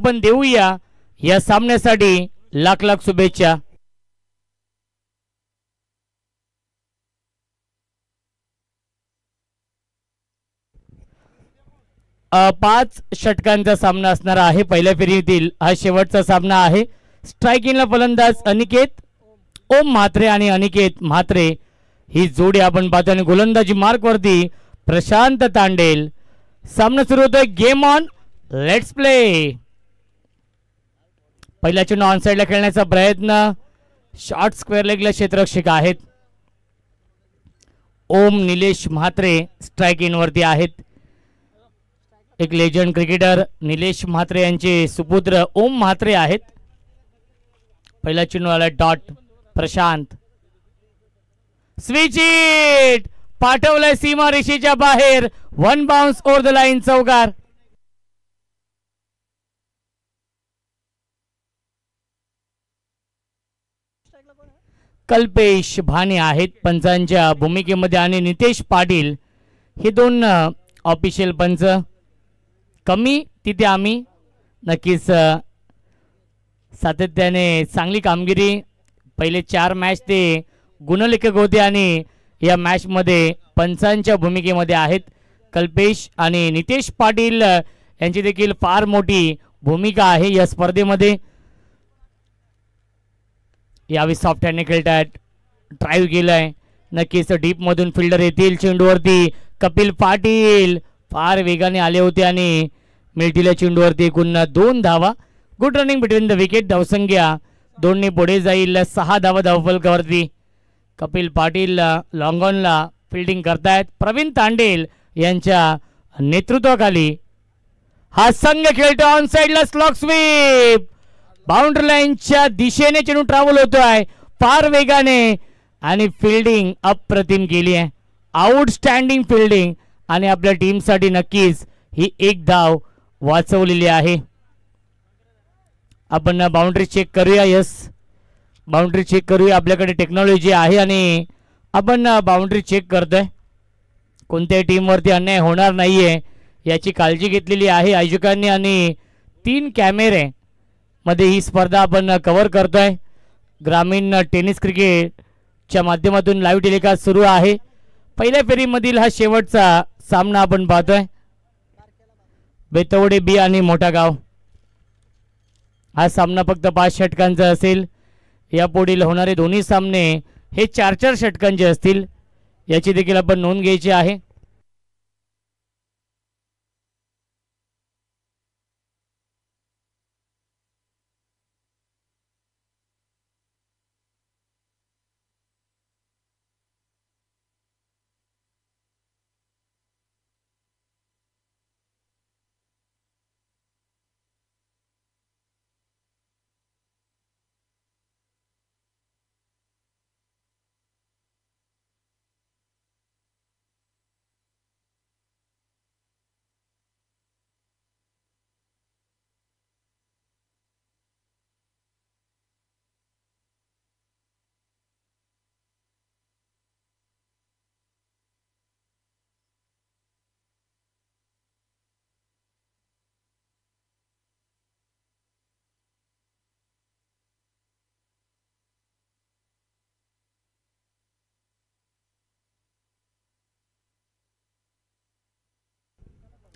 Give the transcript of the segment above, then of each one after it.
आपण देऊया या सामन्यासाठी लाख लाख शुभेच्छा. पाच षटकांचा सामना असणार आहे. पहिल्या फेरीतील हा शेवटचा सामना आहे. स्ट्रायकिंगला फलंदाज अनिकेत ओम म्हात्रे आणि अनिकेत म्हात्रे ही जोडी आपण पाहतो आणि गोलंदाजी मार्क वरती प्रशांत तांडेल. सामना सुरू होतोय. Game on, let's play. पहिल्या चेंडू ऑन साइडला खेळण्याचा प्रयत्न. शॉर्ट स्क्वेअर लेगला क्षेत्ररक्षक आहेत. ओम निलेश म्हात्रे स्ट्रायकिंग वरती आहेत. एक लेजंड क्रिकेटर निलेश म्हात्रे यांचे सुपुत्र ओम म्हात्रे आहेत. पहिला चेंडू आला डॉट. प्रशांत स्विच इट पाठवलंय सीमा रेषेच्या बाहेर. One bounce over the line. चौकार. कल्पेश भाने आहेत पंचांच्या भूमिकेमध्ये आणि नितेश पाटील हे दोन ऑफिशियल पंच. कमी तिथे आम्ही नक्कीच सातत्याने चांगली कामगिरी. पहिले 4 मॅच ते गुणलेखक होते आणि या मॅच मध्ये पंचांच्या भूमिकेमध्ये आहेत. कल्पेश आणि नितेश पाटील यांची देखील फार मोठी भूमिका आहे या स्पर्धेमध्ये. यावेळी सॉफ्ट हँडने खेळतात. ड्राईव्ह केलाय. नक्कीच डीप मधून फिल्डर येतील. चेंडूवरती कपिल पाटील फार वेगाने आले होते आणि मिळतील्या चेंडूवरती एकूण 2 धावा. Good running between the wicket. धावसंख्या 2 ने पुढे जाईल. 6 धावा धावफलकावरती. कपिल पाटील लॉंग ऑनला फिल्डिंग करतायत. प्रवीण तांडेल यांच्या नेतृत्वाखाली हा संघ खेळतो. ऑन साइडला स्लॉक स्वीप. बाउंड्री लाईनच्या दिशेने चेंडू ट्रॅव्हल होतोय फार वेगाने आणि फिल्डिंग अप्रतिम केली आहे. आउटस्टँडिंग फिल्डिंग आणि आपल्या टीमसाठी नक्कीच ही एक धाव वाचवलेली आहे. आपण बाउंड्री चेक करूया. यस, बाउंड्री चेक करूया. आपल्याकडे टेक्नॉलॉजी आहे आणि आपण बाउंड्री चेक करतोय. कोणत्याही टीमवरती अन्याय होणार नाहीये याची काळजी घेतलेली आहे आयोजकांनी आणि 3 कॅमेरे मध्ये ही स्पर्धा आपण कव्हर करतोय. ग्रामीण टेनिस क्रिकेटच्या माध्यमातून लाईव्ह टेलिकास्ट सुरू आहे. पहिल्या फेरीमधील हा शेवटचा सामना आपण पाहतोय. बेतवडे बी आणि मोठा गाव. हा सामना फक्त 5 षटकांचा असेल. यापुढील होणारे दोन्ही सामने हे 4-4 षटकांचे असतील. याची देखील आपण नोंद घ्यायची आहे.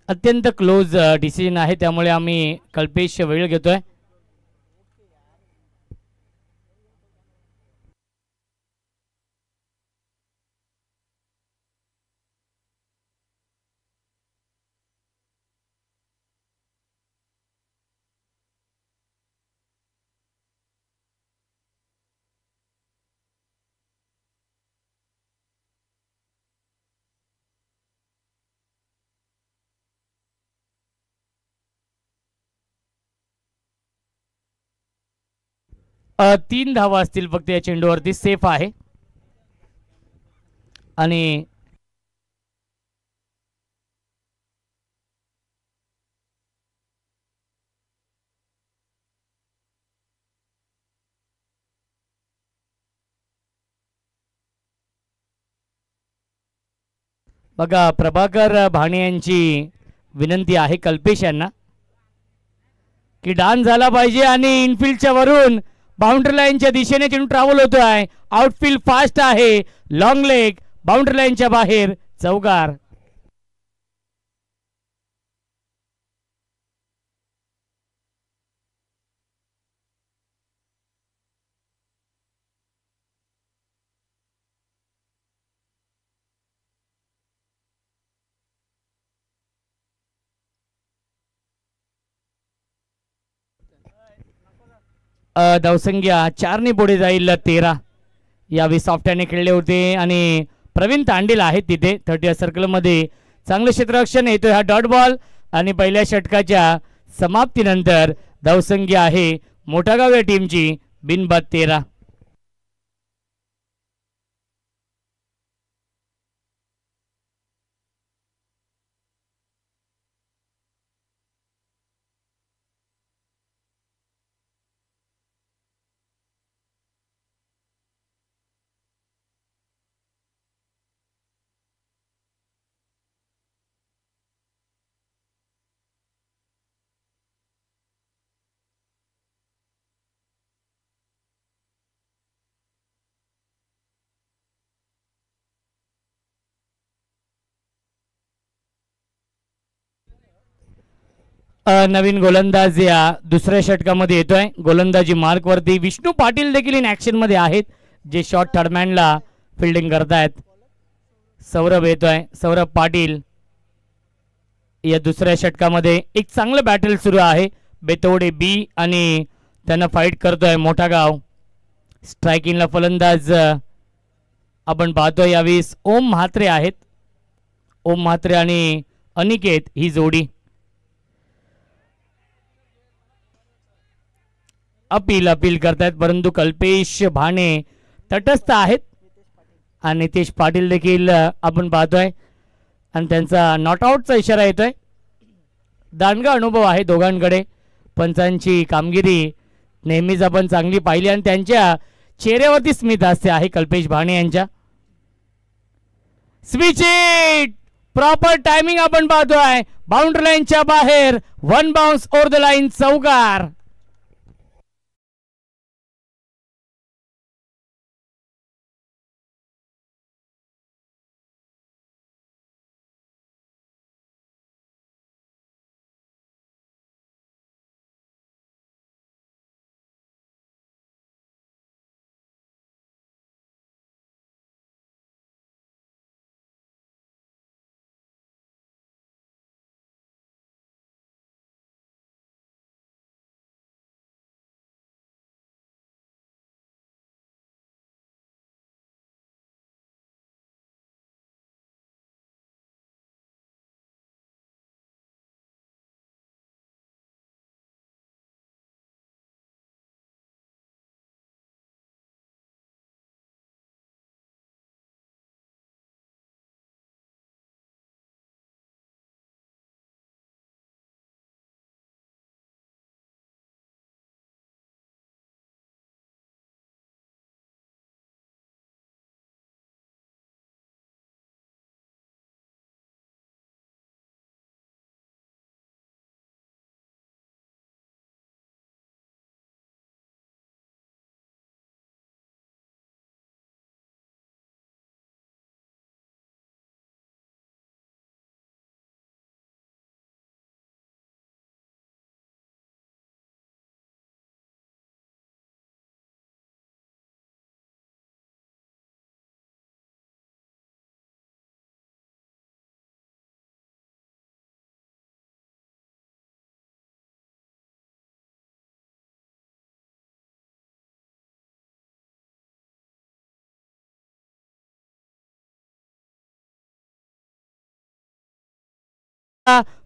अत्यंत क्लोज डिसिजन आहे त्यामुळे आम्ही कल्पेश वेळ घेतोय. तीन धावा असतील फक्त या चेंडूवरती. सेफ आहे आणि बघा प्रभाकर भाणे यांची विनंती आहे कल्पेश यांना की डान झाला पाहिजे आणि इनफिल्डच्या वरून बाउंड्री लाईनच्या दिशेने चेंडू ट्रॅव्हल होतोय. आउटफील्ड फास्ट आहे. लॉंग लेग बाउंड्री लाईनच्या बाहेर चौकार. धावसंख्या 4 पुढे जाईल 13. यावेळी सॉफ्टने खेळले होते आणि प्रवीण तांडील आहेत तिथे 30 सर्कलमध्ये. चांगलं क्षेत्ररक्षण येतोय हा डॉट बॉल आणि पहिल्या षटकाच्या समाप्तीनंतर धावसंख्या आहे मोठागाव या टीमची बिनबाद 13. नवीन गोलंदाज या दुसऱ्या षटकामध्ये येतोय. गोलंदाजी मार्क वरती विष्णू पाटील देखील इन ऍक्शन मध्ये आहेत जे शॉर्ट थर्डमॅनला फिल्डिंग करतायत. सौरभ येतोय. सौरभ पाटील या दुसऱ्या षटकामध्ये एक चांगलं बॅटल सुरू आहे. बेतवडे बी आणि त्यांना फाईट करतोय मोठा गाव. स्ट्रायकिंगला फलंदाज आपण पाहतोय यावेळेस ओम म्हात्रे आहेत. ओम म्हात्रे आणि अनिकेत ही जोडी. अपील करतायत परंतु कल्पेश भाणे तटस्थ आहेत आणि नितेश पाटील देखील आपण पाहतोय आणि त्यांचा नॉट आउटचा इशारा येतोय. दांडगा अनुभव आहे दोघांकडे. पंचांची कामगिरी नेहमीच आपण चांगली पाहिली आणि त्यांच्या चेहऱ्यावरती स्मित हास्य आहे कल्पेश भाणे यांच्या. स्विच इट प्रॉपर टायमिंग आपण पाहतोय. बाउंड्री लाईनच्या बाहेर one bounce over the line चौकार.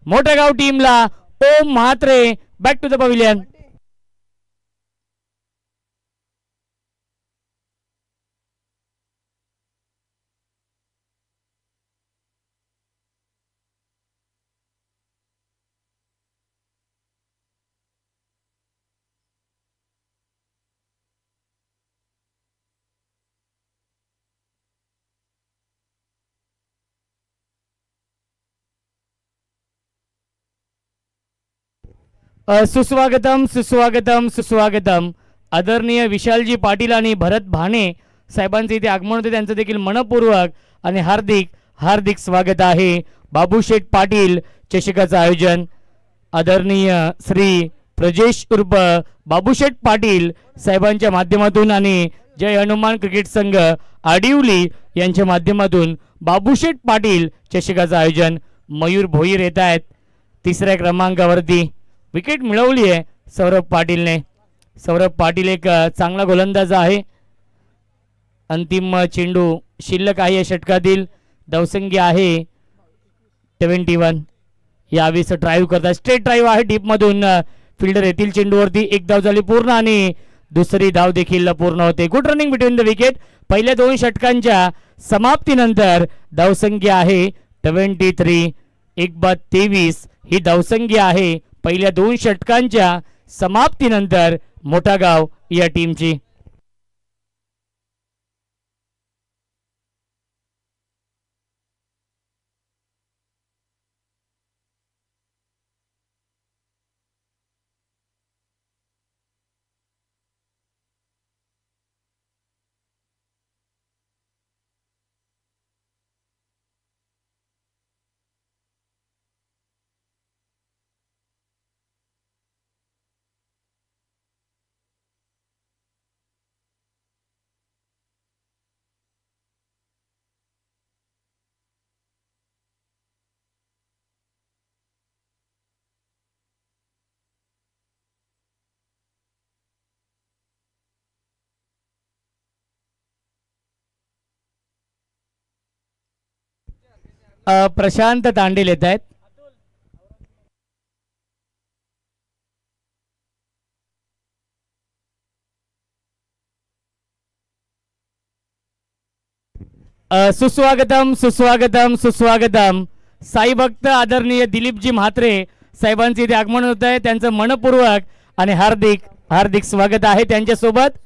मोठेगाव टीमला Om Mhatre back to the pavilion. सुस्वागतम सुस्वागतम सुस्वागतम. आदरणीय विशालजी पाटील आणि भरत भाणे साहेबांचे इथे आगमन होते, त्यांचं देखील मनपूर्वक आणि हार्दिक हार्दिक स्वागत आहे. बाबूशेठ पाटील चषकाचं आयोजन आदरणीय श्री प्रजेश उर्फ बाबूशेठ पाटील साहेबांच्या माध्यमातून आणि जय हनुमान क्रिकेट संघ आडिवली यांच्या माध्यमातून बाबूशेठ पाटील चषकाचं आयोजन. मयूर भोईर येत आहेत. तिसऱ्या क्रमांकावरती विकेट मिळवली आहे सौरभ पाटीलने. सौरभ पाटील एक चांगला गोलंदाज आहे. अंतिम चेंडू शिल्लक आहे या षटकातील. धावसंख्या आहे 21. यावेळेस ड्राईव्ह करतात, स्ट्रेट ड्राईव्ह आहे डीपमधून. फिल्डर येथील चेंडूवरती एक धाव झाली पूर्ण आणि दुसरी धाव देखील पूर्ण होते. Good running between the wicket. पहिल्या 2 षटकांच्या समाप्तीनंतर धावसंख्या आहे 23. 1/23 ही धावसंख्या आहे पहिल्या 2 षटकांच्या समाप्तीनंतर मोठागाव या टीमची. प्रशांत तांडेल येत आहेत. सुस्वागतम सुस्वागतम सुस्वागतम. साई भक्त आदरणीय दिलीपजी म्हात्रे साहेबांचे इथे आगमन होत आहे, त्यांचं मनपूर्वक आणि हार्दिक हार्दिक स्वागत आहे. त्यांच्यासोबत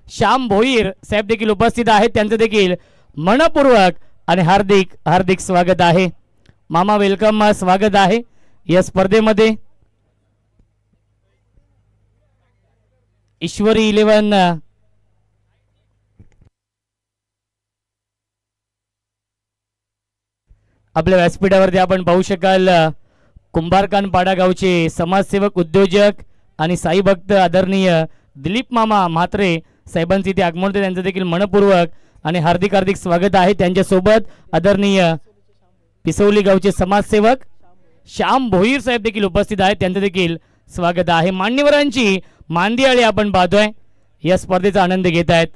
श्याम भोईर साहेब देखील उपस्थित आहेत, त्यांचं देखील मनपूर्वक आणि हार्दिक हार्दिक स्वागत आहे. मामा वेलकम, स्वागत आहे या स्पर्धेमध्ये. ईश्वरी 11 आपल्या व्यासपीठावरती आपण पाहू शकाल. कुंभारखान पाडा गावचे समाजसेवक, उद्योजक आणि साई भक्त आदरणीय दिलीप मामा म्हात्रे साहेबांचे इथे आगमन होते, त्यांचं देखील मनपूर्वक आणि हार्दिक हार्दिक स्वागत आहे. त्यांच्यासोबत आदरणीय पिसवली गावचे समाजसेवक श्याम भोईर साहेब देखील उपस्थित आहेत, त्यांचं देखील स्वागत आहे. मान्यवरांची मांदियाळी आपण पाहतोय, या स्पर्धेचा आनंद घेत आहेत.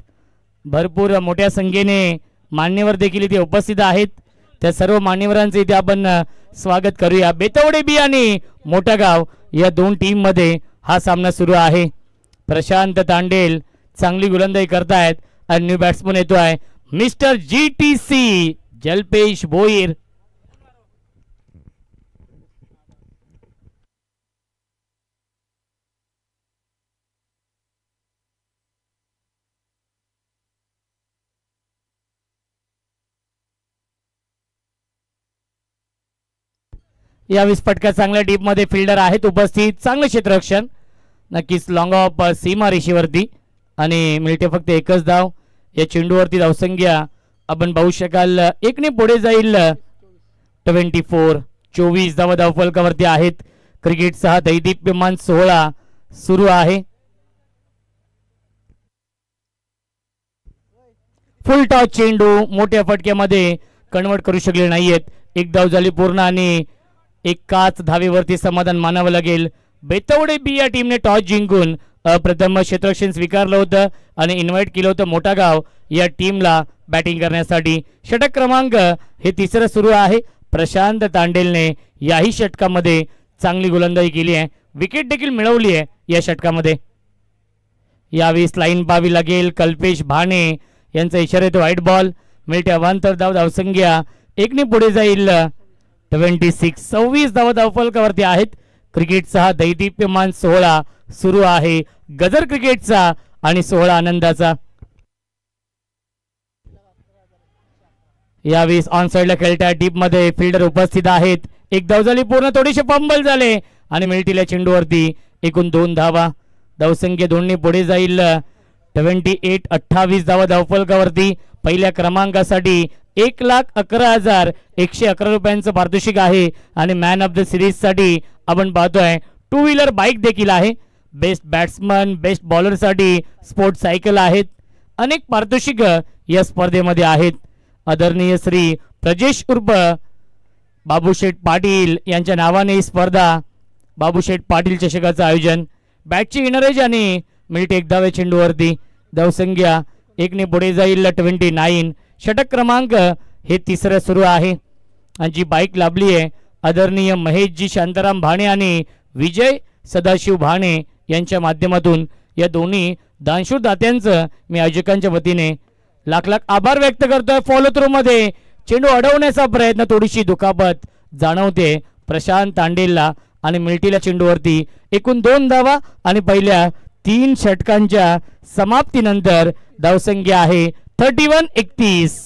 भरपूर मोठ्या संख्येने मान्यवर देखील इथे उपस्थित आहेत. त्या सर्व मान्यवरांचे इथे आपण स्वागत करूया. बेतवडे बी आणि मोठागाव या 2 टीम मध्ये हा सामना सुरू आहे. प्रशांत तांडेल चांगली गोलंदाजी करतायत आणि न्यू बॅट्समन येतोय मिस्टर GTC जलपेश भोईर. या विस्फटका चांगल्या डीप मध्ये फिल्डर आहेत उपस्थित, चांगलं क्षेत्ररक्षण. नक्कीच लॉंग ऑफ सीमा रेषेवरती आणि मिळते फक्त एकच धाव. या चेंडूवरती धावसंख्या आपण पाहू शकाल 1 ने पुढे जाईल. 24 24 धावा धावफलकावरती आहेत. क्रिकेटचा हा दैदिप्यमान सोहळा सुरू आहे. फुल टॉस चेंडू मोठ्या फटक्यामध्ये कन्वर्ट करू शकले नाहीयेत. 1 धाव झाली पूर्ण आणि एकाच धावेवरती समाधान मानावं लागेल. बेतवडे बी या टीमने टॉस जिंकून प्रथम क्षेत्ररक्षण स्वीकारलं होतं आणि इन्व्हाइट केलं होतं मोठागाव या टीमला बॅटिंग करण्यासाठी. षटक क्रमांक हे 3रं सुरू आहे. प्रशांत तांडेलने याही षटकामध्ये चांगली गोलंदाजी केली आहे, विकेट देखील मिळवली आहे या षटकामध्ये. यावेळी लाईन पाहावी लागेल. कल्पेश भाणे यांचा इशारा येतो व्हाईट बॉल. मिळते अवांतर धाव. धावसंख्या 1 ने पुढे जाईल. 26 26 धावा धावफलकावरती आहेत. क्रिकेटचा हा दैदिप्यमान सोहळा सुरू आहे, गजर क्रिकेटचा आणि सोहळा आनंदाचा. यावेळी ऑन साइडला खेळत्या डीप मध्ये फिल्डर उपस्थित आहेत. 1 धाव झाली पूर्ण, थोडेसे फंबल झाले आणि मिळतील चेंडूवरती एकूण 2 धावा. धावसंख्या 2 पुढे जाईल. 28-28 धावा धावफलकावरती. पहिल्या क्रमांकासाठी 1,11,111 रुपयांचं पारितोषिक आहे आणि मॅन ऑफ द सिरीज साठी आपण पाहतोय 2 व्हीलर बाईक देखील आहे. बेस्ट बॅट्समन, बेस्ट बॉलर साठी स्पोर्ट्स सायकल आहेत. अनेक पारितोषिक या स्पर्धेमध्ये आहेत. आदरणीय श्री प्रजेश उर्फ बाबूशेठ पाटील यांच्या नावाने ही स्पर्धा, बाबूशेठ पाटील चषकाचं आयोजन. बॅटची इनरेज आणि मिनिट 1 धावे चेंडूवरती. धावसंख्या 1 पुढे जाईल. 29. षटक क्रमांक हे तिसरं सुरू आहे आणि जी बाईक लाभली आहे आदरणीय महेशजी शांताराम भाणे आणि विजय सदाशिव भाणे यांच्या माध्यमातून. या दोन्ही दानशूर दात्यांचं मी आयोजकांच्या वतीने लाख लाख आभार व्यक्त करतोय. फॉलो थ्रू मध्ये चेंडू अडवण्याचा प्रयत्न, थोडीशी दुखापत जाणवते प्रशांत तांडेलला आणि मिल्टीला चेंडूवरती. एकूण 2 धावा आणि पहिल्या 3 षटकांच्या समाप्तीनंतर धावसंख्या आहे 31-31.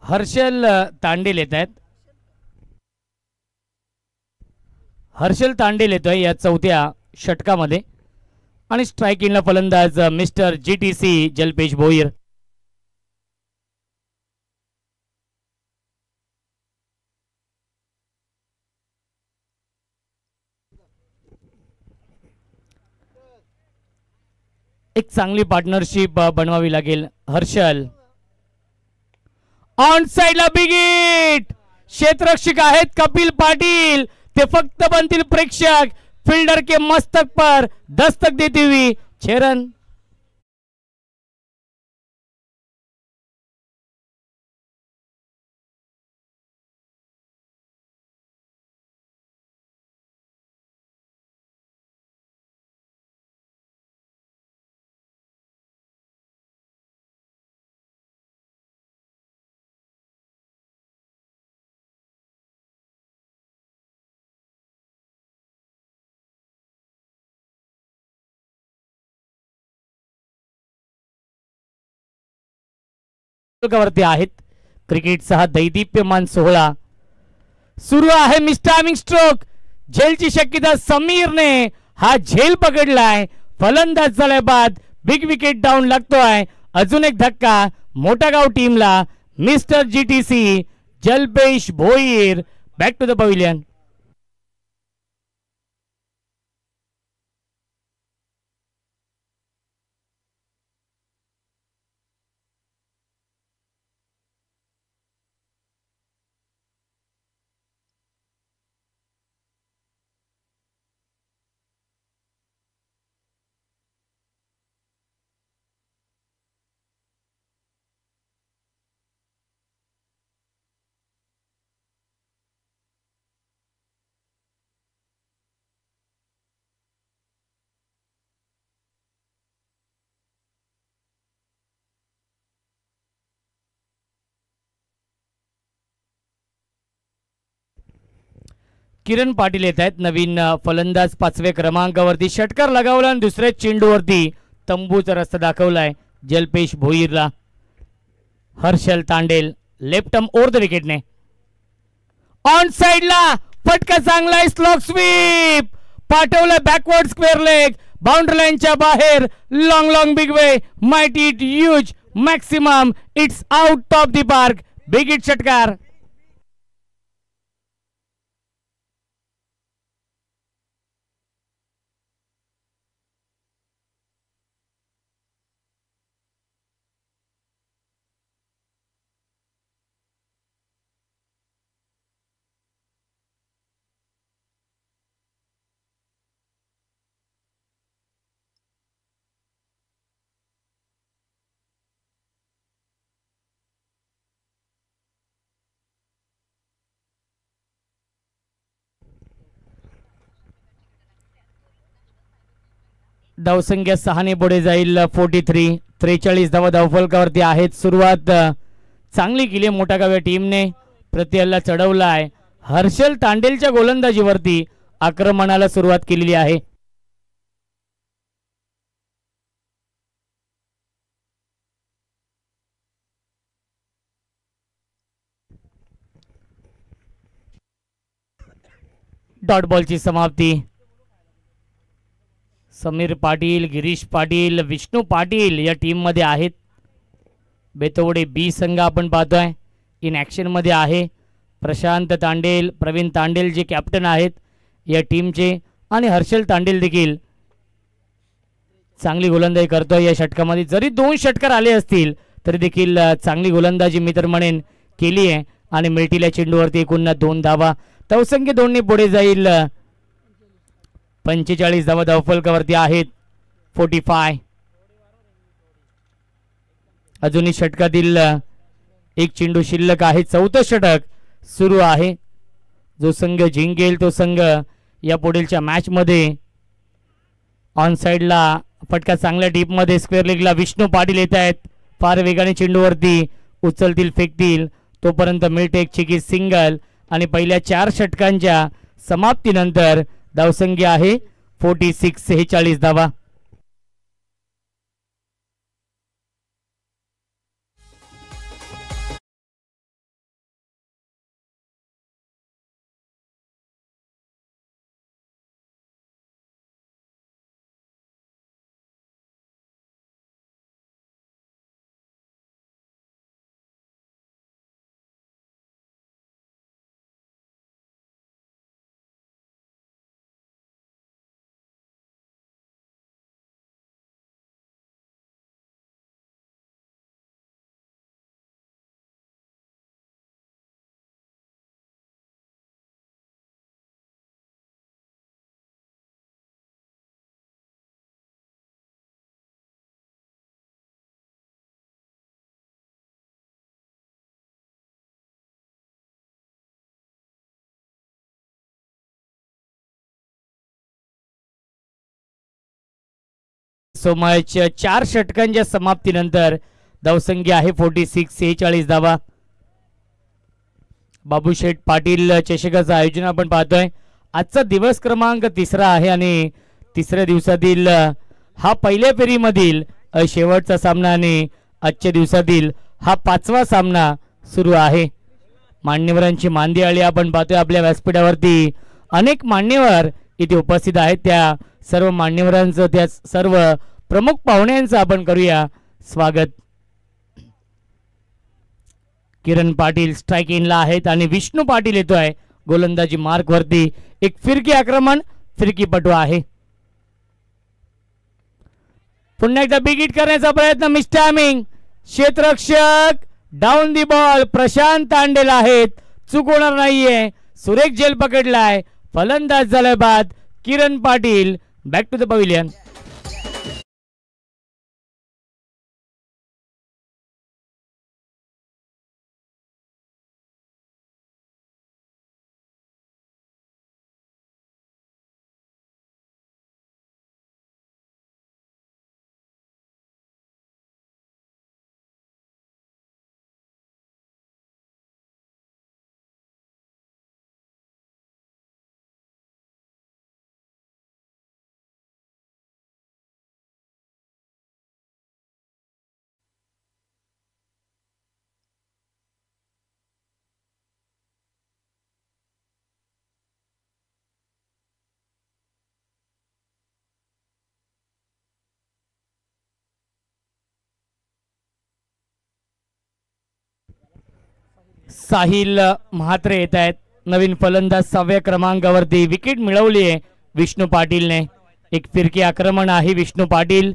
हर्षल तांडेल येत आहेत. हर्षल तांडेल येतोय या 4थ्या षटकामध्ये आणि स्ट्रायकिंगला फलंदाज मिस्टर GTC जलपेश भोईर. एक चांगली पार्टनरशिप बनवावी लागेल. हर्षल ऑन साइडला बिग हिट. क्षेत्ररक्षक आहेत कपिल पाटिल, ते फक्त बनतील प्रेक्षक. फील्डर के मस्तक पर दस्तक देती हुई 6 रन. वरती आहेत. क्रिकेटचा हा दैदिप्यमान सोहळा सुरू आहे. मिस्टामिंग स्ट्रोक, झेलची शक्यता. समीरने हा झेल पकडलाय. फलंदाज झाल्या बाद बिग विकेट डाऊन लागतोय. अजून एक धक्का मोठा गाव टीमला. Mister GTC Jalpesh Bhoir back to the pavilion. Kiran Patil येत आहेत नवीन फलंदाज 5व्या क्रमांकावरती. षटकार लगावला आणि दुसऱ्या चेंडूवरती तंबूचा रस्ता दाखवलाय जलपेश भोईरला. Harshal Tandel left arm over the विकेटने ऑन साइडला फटका चांगला आहे. स्लॉग स्वीप पाठवलं बॅकवर्ड स्क्वेअर लेग बाउंड्री लाईनच्या बाहेर. Long long big way might it huge maximum it's out of the park. Big hit षटकार. धावसंख्या 6 पुढे जाईल. 43 43 धावा धावफलकावरती आहेत. सुरुवात चांगली केली मोठा गाव टीमने. प्रत्येला चढवलाय. हर्षल तांडेलच्या गोलंदाजीवरती आक्रमणाला सुरुवात केलेली आहे. डॉट बॉलची समाप्ती. समीर पाटील गिरीश पाटील विष्णू पाटील या टीम मध्ये आहेत. बेतवडे बी संघ आपण पाहतोय इन ॲक्शन मध्ये आहे. प्रशांत तांडेल प्रवीण तांडेल जे कॅप्टन आहेत या टीमचे आणि हर्षल तांडेल देखील चांगली गोलंदाजी करतोय या षटकामध्ये. जरी 2 षटकार आले असतील तरी देखील चांगली गोलंदाजी मी तर म्हणेन केली आहे. आणि मिळतील्या चेंडूवरती एकूण 2 धावा. धावसंख्या 2 पुढे जाईल. 45 धावा धावफलकावरती आहेत. 45. अजूनही षटकातील एक चेंडू शिल्लक आहे. 4थं षटक सुरू आहे. जो संघ जिंकेल तो संघ या पुढीलच्या मॅच मध्ये. ऑन साइडला फटका चांगल्या डीप मध्ये स्क्वेअर लेगला विष्णू पाटील येत आहेत. फार वेगाने चेंडूवरती उचलतील फेकतील तोपर्यंत मिळते एक चिकी सिंगल. आणि पहिल्या 4 षटकांच्या समाप्तीनंतर धावसंख्या आहे 46 46 धावा. सोमवारच्या 4 षटकांच्या समाप्तीनंतर धावसंख्या आहे 46 46 धावा. बाबूशेठ पाटील चषकाचं आयोजन आपण पाहतोय. आजचा दिवस क्रमांक 3रा आहे आणि 3ऱ्या दिवसातील हा पहिल्या फेरीमधील शेवटचा सामना आणि आजच्या दिवसातील हा 5वा सामना सुरू आहे. मान्यवरांची मांदियाळी आपण पाहतोय आपल्या व्यासपीठावरती. अनेक मान्यवर इथे उपस्थित आहेत. त्या सर्व मान्यवरांचं त्या सर्व प्रमुख पाहुण्यांचं आपण करूया स्वागत. किरण पाटील स्ट्राइक इनला आहेत आणि विष्णू पाटील येतोय गोलंदाजी मार्क वरती. एक फिरकी आक्रमण, फिरकीपटू आहे. पुन्हा एकदा बिग हिट करण्याचा प्रयत्न, मिस्टॅमिंग. क्षेत्ररक्षक डाऊन दी बॉल. प्रशांत तांडेल आहेत, चूक होणार नाहीये. सुरेख झेल पकडलाय. फलंदाज झालाय बाद. Kiran Patil back to the pavilion. Sahil Mhatre येत आहेत. नवीन फलंदाज 6व्या क्रमांकावरती. विकेट मिळवली आहे विष्णू पाटीलने. एक फिरकी आक्रमण आहे विष्णू पाटील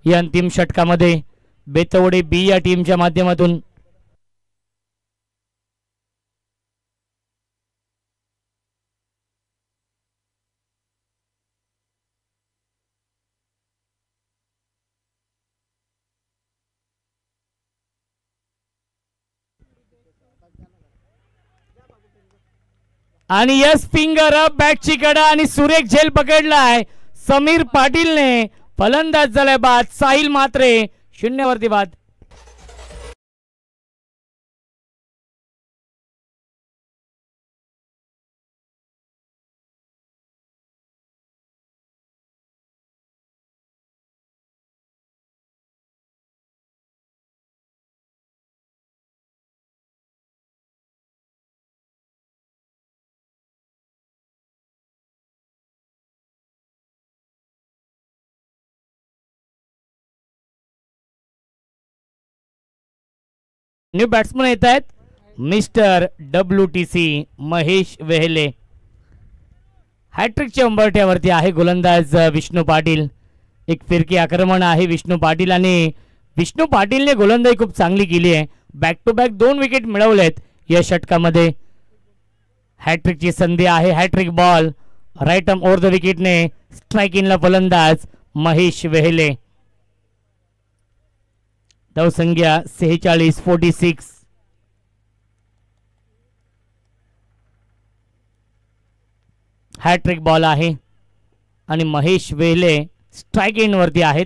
या अंतिम षटकामध्ये. बेतवडे बी या टीमच्या माध्यमातून. आणि यस फिंगर अप बॅटची कडा आणि सुरेख झेल पकडलाय समीर पाटीलने. फलंदाज झालाय बाद. साहिल म्हात्रे 0 वरती बाद. न्यू बॅट्समन येत आहेत. Mister WTC Mahesh Wehle. हॅट्रिकच्या उंबरठ्यावरती आहे गोलंदाज विष्णू पाटील. एक फिरकी आक्रमण आहे विष्णू पाटील आणि विष्णू पाटीलने गोलंदाजी खूप चांगली केली आहे. बॅक टू बॅक 2 विकेट मिळवलेत या षटकामध्ये. हॅट्रिकची संधी आहे. Hattrick ball right arm over the विकेटने. स्ट्राईक इनला फलंदाज महेश वेहले. धावसंख्या 46-46. हॅट्रिक बॉल आहे आणि महेश वेहले स्ट्राईक एंड वरती आहेत.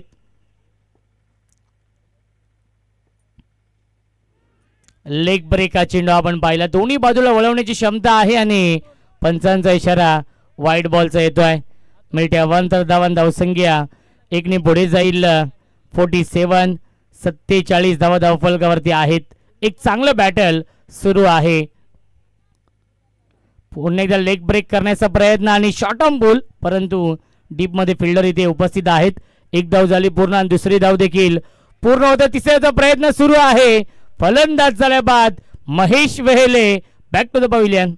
लेग ब्रेक हा चेंडू आपण पाहिला. दोन्ही बाजूला वळवण्याची क्षमता आहे आणि पंचांचा इशारा वाईड बॉलचा येतोय. मिळत्या 1 तर धावसंख्या 1 ने पुढे जाईल. 47 धावा धावफलकावरती आहेत. एक चांगलं बॅटल सुरू आहे. पुन्हा एकदा लेग ब्रेक करण्याचा प्रयत्न आणि शॉर्ट ऑन बॉल, परंतु डीप मध्ये फिल्डर इथे उपस्थित आहेत. एक धाव झाली पूर्ण आणि दुसरी धाव देखील पूर्ण होता. तिसऱ्याचा प्रयत्न सुरू आहे. फलंदाज झाल्या बाद Mahesh Wehle. Back to the pavilion.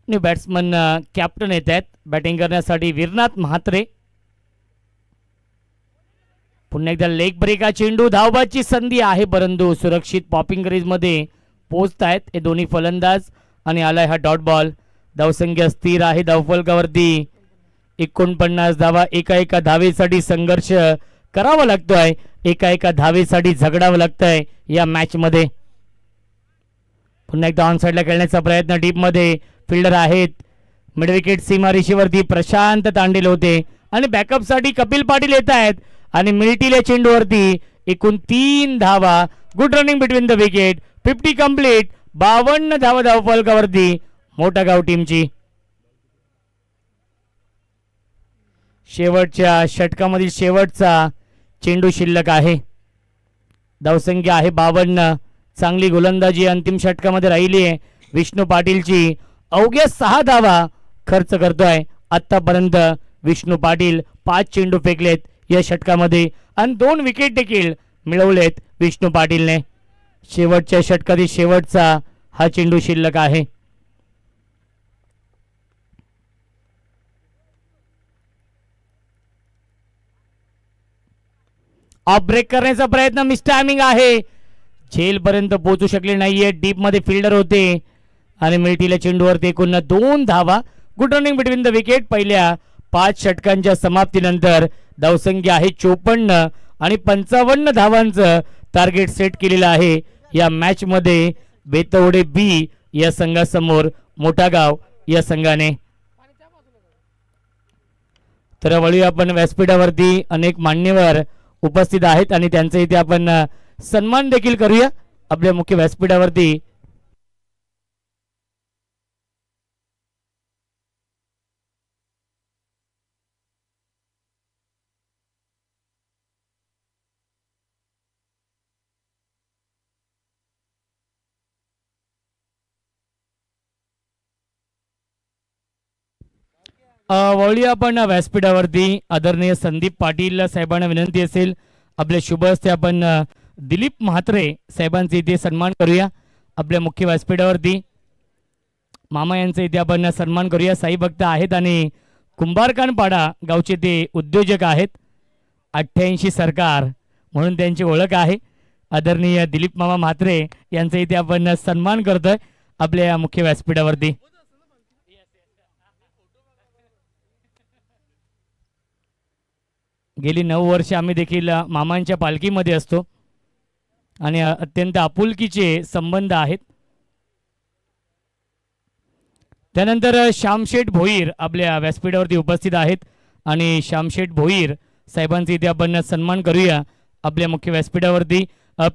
New batsman captain येत आहेत बॅटिंग करण्यासाठी. वीरनाथ म्हात्रे. पुन्हा एकदा लेग ब्रेक हा चेंडू. धावबाची संधी आहे परंतु सुरक्षित पॉपिंग क्रीज मध्ये पोहोचत आहेत हे दोन्ही फलंदाज आणि आलाय हा डॉट बॉल. धावसंख्या स्थिर आहे धावफलकावरती. 49 धावा. एका धावेसाठी संघर्ष करावा लागतोय. एका धावेसाठी झगडावं लागतंय या मॅच मध्ये. पुन्हा एकदा ऑन साइडला खेळण्याचा प्रयत्न. डीप मध्ये फिल्डर आहेत. मिड विकेट सीमारेषेवरती प्रशांत तांडेल होते आणि बॅकअप साठी कपिल पाटील येत आहेत. आणि मिल्टील्या चेंडूवरती एकूण 3 धावा. Good running between the wicket. 50 complete. 52 धावा धावफलकावरती मोठा गाव टीमची. शेवटच्या षटकामधील शेवटचा चेंडू शिल्लक आहे. धावसंख्या आहे 52. चांगली गोलंदाजी अंतिम षटकामध्ये राहिली आहे विष्णू पाटीलची. अवघ्या 6 धावा खर्च करतोय आतापर्यंत विष्णू पाटील. 5 चेंडू फेकलेत या षटकामध्ये आणि 2 विकेट देखील मिळवलेत विष्णू पाटीलने. शेवटच्या षटकातील शेवटचा हा चेंडू शिल्लक आहे. ऑफ ब्रेक करण्याचा प्रयत्न. मिस टायमिंग आहे. झेल पर्यंत पोहोचू शकले नाहीये. डीप मध्ये फिल्डर होते आणि मिल्टील्या चेंडूवरती एकूण 2 धावा. Good running between the wicket. पहिल्या 5 षटकांच्या समाप्तीनंतर धावसंख्या आहे 54 आणि 55 धावांचं टार्गेट सेट केलेलं आहे या मॅच मध्ये बेतवडे बी या संघासमोर मोठा गाव या संघाने. तर वळूया आपण व्यासपीठावरती. अनेक मान्यवर उपस्थित आहेत आणि त्यांचा इथे आपण सन्मान देखील करूया आपल्या मुख्य व्यासपीठावरती. वळूया आपण व्यासपीठावरती. आदरणीय संदीप पाटील साहेबांना विनंती असेल आपल्या शुभ हस्ते आपण दिलीप म्हात्रे साहेबांचे इथे सन्मान करूया आपल्या मुख्य व्यासपीठावरती. मामा यांचा इथे आपण सन्मान करूया. साई भक्त आहेत आणि कुंभारखानपाडा गावचे ते उद्योजक आहेत. 88 सरकार म्हणून त्यांची ओळख आहे. आदरणीय दिलीप मामा म्हात्रे यांचा इथे आपण सन्मान करतोय आपल्या मुख्य व्यासपीठावरती. गेली 9 वर्ष आम्ही देखील मामांच्या पालखीमध्ये असतो आणि अत्यंत आपुलकीचे संबंध आहेत. त्यानंतर श्यामशेठ भोईर आपल्या व्यासपीठावरती उपस्थित आहेत आणि श्यामशेठ भोईर साहेबांचे इथे आपण सन्मान करूया आपल्या मुख्य व्यासपीठावरती.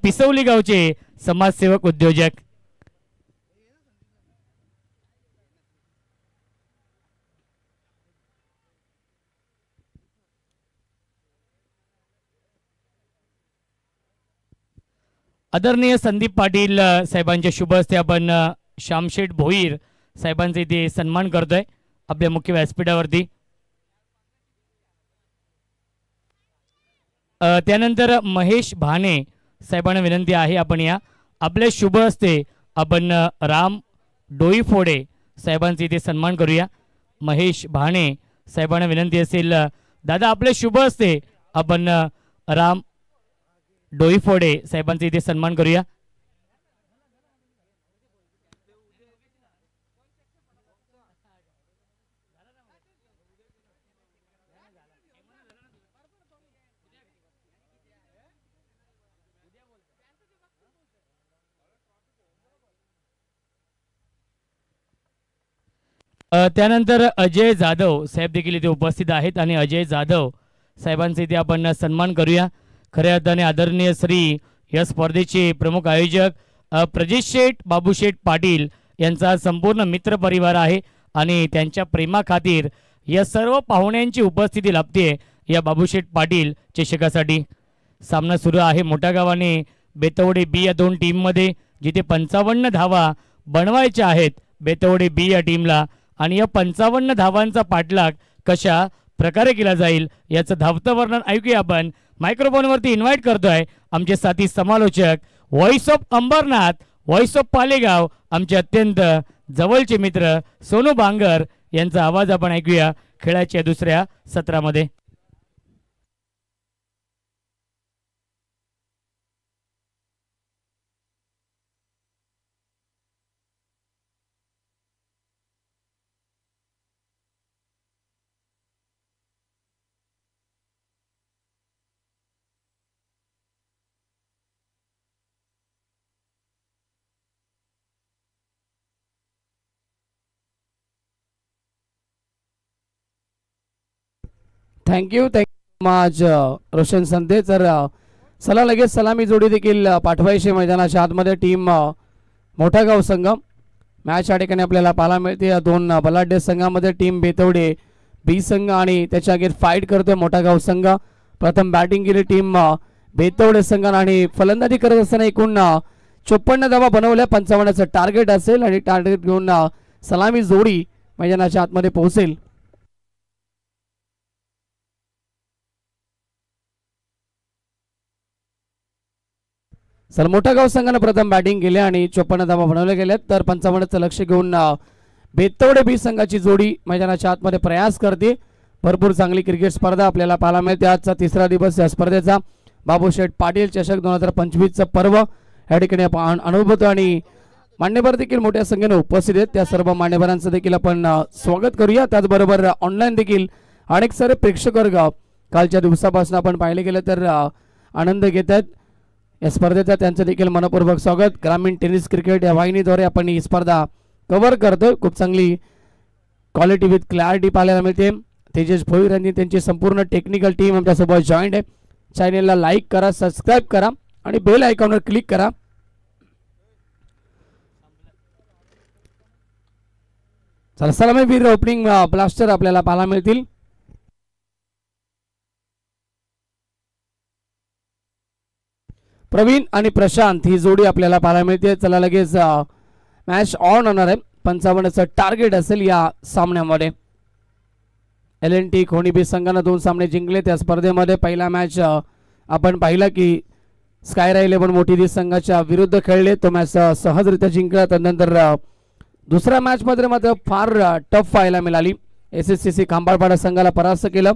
पिसवली गावचे समाजसेवक उद्योजक. आदरणीय संदीप पाटील साहेबांच्या शुभ हस्ते आपण श्यामशेठ भोईर साहेबांचे इथे सन्मान करतोय आपल्या मुख्य व्यासपीठावरती. त्यानंतर महेश भाणे साहेबांना विनंती आहे आपण या आपल्या शुभ हस्ते आपण राम डोईफोडे साहेबांचे इथे सन्मान करूया. महेश भाणे साहेबांना विनंती असेल दादा आपल्या शुभ हस्ते आपण राम डोईफोडे साहेबांचे इथे सन्मान करूया. त्यानंतर अजय जाधव साहेब देखील इथे उपस्थित आहेत आणि अजय जाधव साहेबांचे इथे आपण सन्मान करूया. खऱ्या अर्थाने आदरणीय श्री या स्पर्धेचे प्रमुख आयोजक प्रजेश शेठ बाबूशेठ पाटील यांचा संपूर्ण मित्र परिवार आहे आणि त्यांच्या प्रेमाखातीर या सर्व पाहुण्यांची उपस्थिती लाभते या बाबूशेठ पाटील चषकासाठी. सामना सुरू आहे मोठ्या गावाने बेतवडे बी या 2 टीममध्ये जिथे 55 धावा बनवायच्या आहेत बेतवडे बी या टीमला आणि या 55 धावांचा पाठलाग कशा प्रकारे केला जाईल याचं धावतं वर्णन ऐकूया आपण. मायक्रोफोनवरती इन्व्हाइट करतोय आमचे साथी समालोचक voice of Ambernath, voice of Palegaon, आमचे अत्यंत जवळचे मित्र सोनू बांगर यांचा आवाज आपण ऐकूया खेळाच्या दुसऱ्या सत्रामध्ये. थँक्यू. आज रोशन संते तर चला लगेच सलामी जोडी देखील पाठवायची मैदानाच्या आतमध्ये टीम मोठा गाव संघ मॅच या ठिकाणी आपल्याला पाहायला मिळते या दोन बलाढ्य संघामध्ये टीम बेतवडे बी संघ आणि त्याच्या अगेर फाईट करतोय मोठा गाव संघ प्रथम बॅटिंग केली टीम बेतवडे संघाने आणि फलंदाजी करत असताना एकूण 54 धावा बनवल्या 55चं टार्गेट असेल आणि टार्गेट घेऊन सलामी जोडी मैदानाच्या आतमध्ये पोहोचेल सर मोठा गाव संघाने प्रथम बॅटिंग केली आणि 54 धावा बनवल्या गेल्यात तर 55चं लक्ष घेऊन बेतवडे बी संघाची जोडी मैदानाच्या आतमध्ये प्रयास करते भरपूर चांगली क्रिकेट स्पर्धा आपल्याला पाहायला मिळते आजचा तिसरा दिवस या स्पर्धेचा बाबूशेठ पाटील चषक 2025चं पर्व या ठिकाणी आपण अनुभवतो आणि मान्यवर देखील मोठ्या संख्येने उपस्थित आहेत त्या सर्व मान्यवरांचं देखील आपण स्वागत करूया त्याचबरोबर ऑनलाईन देखील अनेक सारे प्रेक्षक वर्ग कालच्या दिवसापासून आपण पाहिले गेले तर आनंद घेत आहेत या स्पर्धेचा त्यांचं देखील मनपूर्वक स्वागत ग्रामीण टेनिस क्रिकेट या वाहिनीद्वारे आपण ही स्पर्धा कव्हर करतोय खूप चांगली क्वालिटी विथ क्लॅरिटी पाहायला मिळते तेजस भोईर यांनी त्यांची संपूर्ण टेक्निकल टीम आमच्यासोबत जॉईंट आहे चॅनेलला लाईक करा सबस्क्राईब करा आणि बेल आयकॉनवर क्लिक करा चला सलामीवीर ओपनिंग ब्लास्टर आपल्याला पाहायला मिळतील प्रवीण आणि प्रशांत ही जोडी आपल्याला पाहायला मिळते चला लगेच मॅच ऑन होणार आहे 55चं टार्गेट असेल या सामन्यामध्ये LNT खोणीबी संघाने 2 सामने जिंकले त्या स्पर्धेमध्ये पहिला मॅच आपण पाहिला की स्कायरा 11 मोठी संघाच्या विरुद्ध खेळले तो मॅच सहजरित्या जिंकला त्यानंतर दुसऱ्या मॅच मध्ये मात्र फार टफ पाहायला मिळाली SSCC खांबाळपाडा संघाला परास्त केलं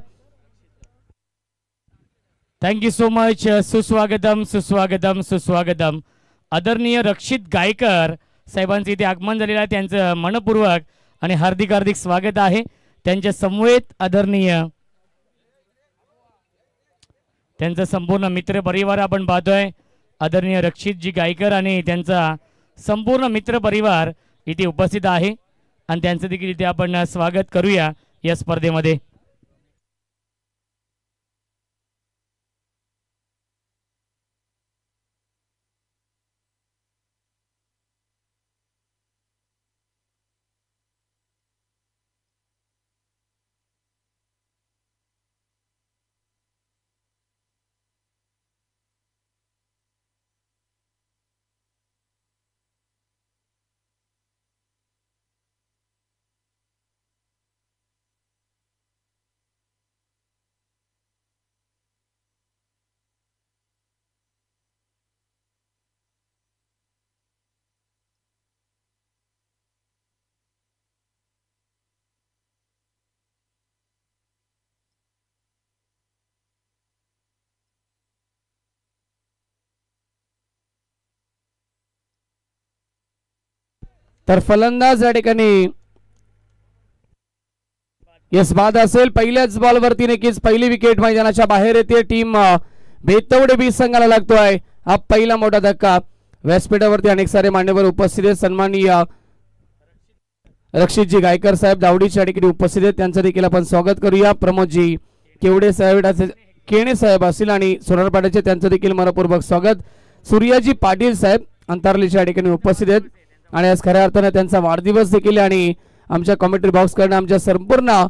थँक्यू सो मच सुस्वागतम सुस्वागतम सुस्वागतम आदरणीय रक्षित गायकर साहेबांचे इथे आगमन झालेलं आहे त्यांचं मनपूर्वक आणि हार्दिक हार्दिक स्वागत आहे त्यांच्या समवेत आदरणीय त्यांचा संपूर्ण मित्र परिवार आपण पाहतोय आदरणीय रक्षितजी गायकर आणि त्यांचा संपूर्ण मित्र परिवार इथे उपस्थित आहे आणि त्यांचं देखील इथे आपण स्वागत करूया या स्पर्धेमध्ये तर फलंदाज या ठिकाणी यस बाद असेल पहिल्याच बॉलवरती नक्कीच पहिली विकेट मैदानाच्या बाहेर येते टीम बेतवडे बी संघाला लागतोय हा पहिला मोठा धक्का व्यासपीठावरती अनेक सारे मान्यवर उपस्थित आहेत सन्माननीय रक्षितजी गायकर साहेब दावडीच्या ठिकाणी उपस्थित आहेत त्यांचं देखील आपण स्वागत करूया प्रमोदजी केवडे साहेब केणे साहेब असतील आणि सोनारपाड्याचे त्यांचं देखील मनपूर्वक स्वागत सूर्याजी पाटील साहेब अंतरलीच्या ठिकाणी उपस्थित आहेत आणि आज खऱ्या अर्थाने त्यांचा वाढदिवस देखील आणि आमच्या कमेंट्री बॉक्स कडून आमच्या संपूर्ण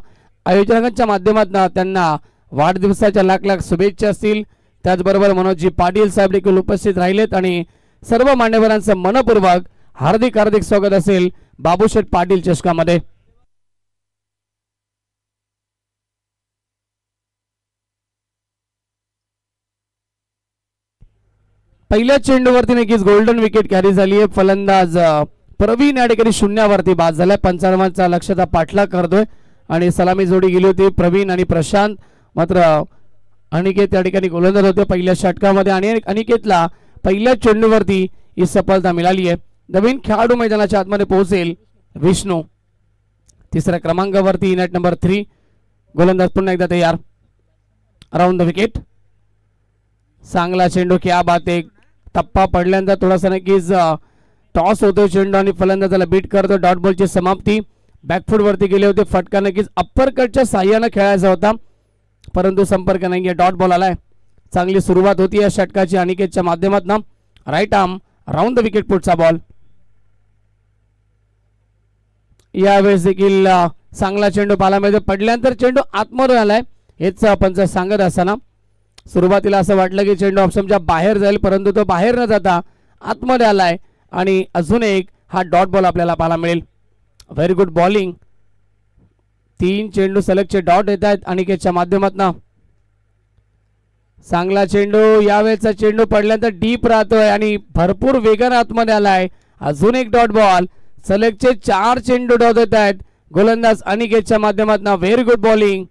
आयोजकांच्या माध्यमातून त्यांना वाढदिवसाच्या लाख लाख शुभेच्छा असतील त्याचबरोबर मनोजजी पाटील साहेब देखील उपस्थित राहिलेत आणि सर्व मान्यवरांचं मनपूर्वक हार्दिक हार्दिक स्वागत असेल बाबूशेठ पाटील चषकामध्ये पहिल्या चेंडूवरती नक्कीच गोल्डन विकेट कॅरी झाली आहे फलंदाज प्रवीण या ठिकाणी शून्यावरती बाद झालाय 55चा लक्ष्याचा पाठलाग करतोय आणि सलामी जोडी गेली होती प्रवीण आणि प्रशांत मात्र अनिकेत या ठिकाणी गोलंदाज होते पहिल्या षटकामध्ये आणि अनिकेतला पहिल्या चेंडूवरती ही सफलता मिळाली आहे नवीन खेळाडू मैदानाच्या आतमध्ये पोहोचेल विष्णू तिसऱ्या क्रमांकावरती नेट नंबर 3 गोलंदाज पुन्हा एकदा तयार अराउंड द विकेट चांगला चेंडू क्या बात आहे टप्पा पडल्यानंतर थोडासा नक्कीच टॉस होतो चेंडू आणि फलंदाजाला बीट करतो डॉट बॉलची समाप्ती बॅकफूट वरती गेले होते फटका नक्कीच अप्पर कटच्या साह्याने खेळायचा होता परंतु संपर्क नाहीये. डॉट बॉल आलाय. चांगली सुरुवात होती या षटकाची अनिकेतच्या माध्यमातून. Right arm round the wicket पुढचा बॉल. यावेळेस देखील चांगला चेंडू पाहायला मिळतो. पडल्यानंतर चेंडू आतमध्ये आलाय हेच पंच सांगत असताना सुरुवातीला असं वाटलं की चेंडू ऑप्शनच्या बाहेर जाईल, परंतु तो बाहेर न जाता आतमध्ये आलाय आणि अजून एक हा डॉट बॉल आपल्याला पाहायला मिळेल. Very good bowling. 3 चेंडू सलगचे डॉट येत आहेत अनिकेतच्या माध्यमातून. चांगला चेंडू. यावेळेचा चेंडू पडल्यानंतर डीप राहतोय आणि भरपूर वेगाने आतमध्ये आलाय. अजून एक डॉट बॉल. सलगचे 4 चेंडू डॉट येत आहेत गोलंदाज अनिकेतच्या माध्यमातून. Very good bowling.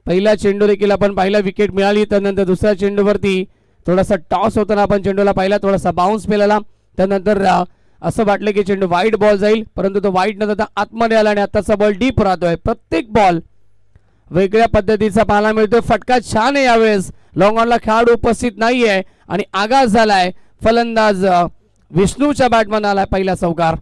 पहिला चेंडू देखील आपण पाहिला विकेट मिळाली. त्यानंतर दुसऱ्या चेंडूवरती थोडासा टॉस होताना आपण चेंडूला पाहिला, थोडासा बाउन्स मिळाला. त्यानंतर असं वाटलं की चेंडू वाईड बॉल जाईल, परंतु तो वाईड न जाता आतमध्ये आला आणि आताचा बॉल डीप राहतोय. प्रत्येक बॉल वेगळ्या पद्धतीचा पाहायला मिळतोय. फटका छान आहे यावेळेस. लॉंग ऑनला खेळाडू उपस्थित नाहीये आणि आघात झालाय. फलंदाज विष्णूच्या बॅटमन आलाय पहिला चौकार.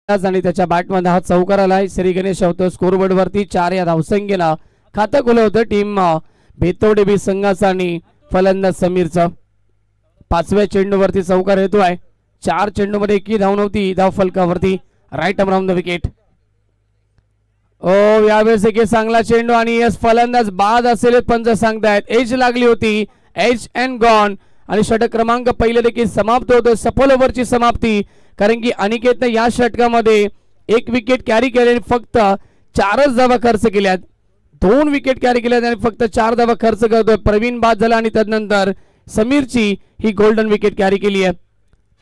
आणि त्याच्या बॅटमध्ये हा चौकार आलाय. श्री गणेश होतो स्कोरबोर्ड वरती 4 या धावसंख्येला खातं खुलं होतं टीम बेतवडे बी संघाचा आणि फलंदाज समीरचं. 5व्या चेंडूवरती चौकार येतोय. 4 चेंडूमध्ये 1 धाव नव्हती धाव फलकावरती. Right arm round the wicket. यावेळेस एक चांगला चेंडू आणि यस फलंदाज बाद असेल पंच सांगतायत. एज लागली होती. एज अँड गॉन आणि षटक क्रमांक पहिले देखील समाप्त होतो. सफल ओव्हरची समाप्ती, कारण की अनिकेतने या षटकामध्ये 1 विकेट कॅरी केले, फक्त 4च धावा खर्च केल्यात. 2 विकेट कॅरी केल्यात आणि फक्त 4 धावा खर्च करतोय. प्रवीण बाद झाला आणि त्यानंतर समीरची ही गोल्डन विकेट कॅरी केली आहे.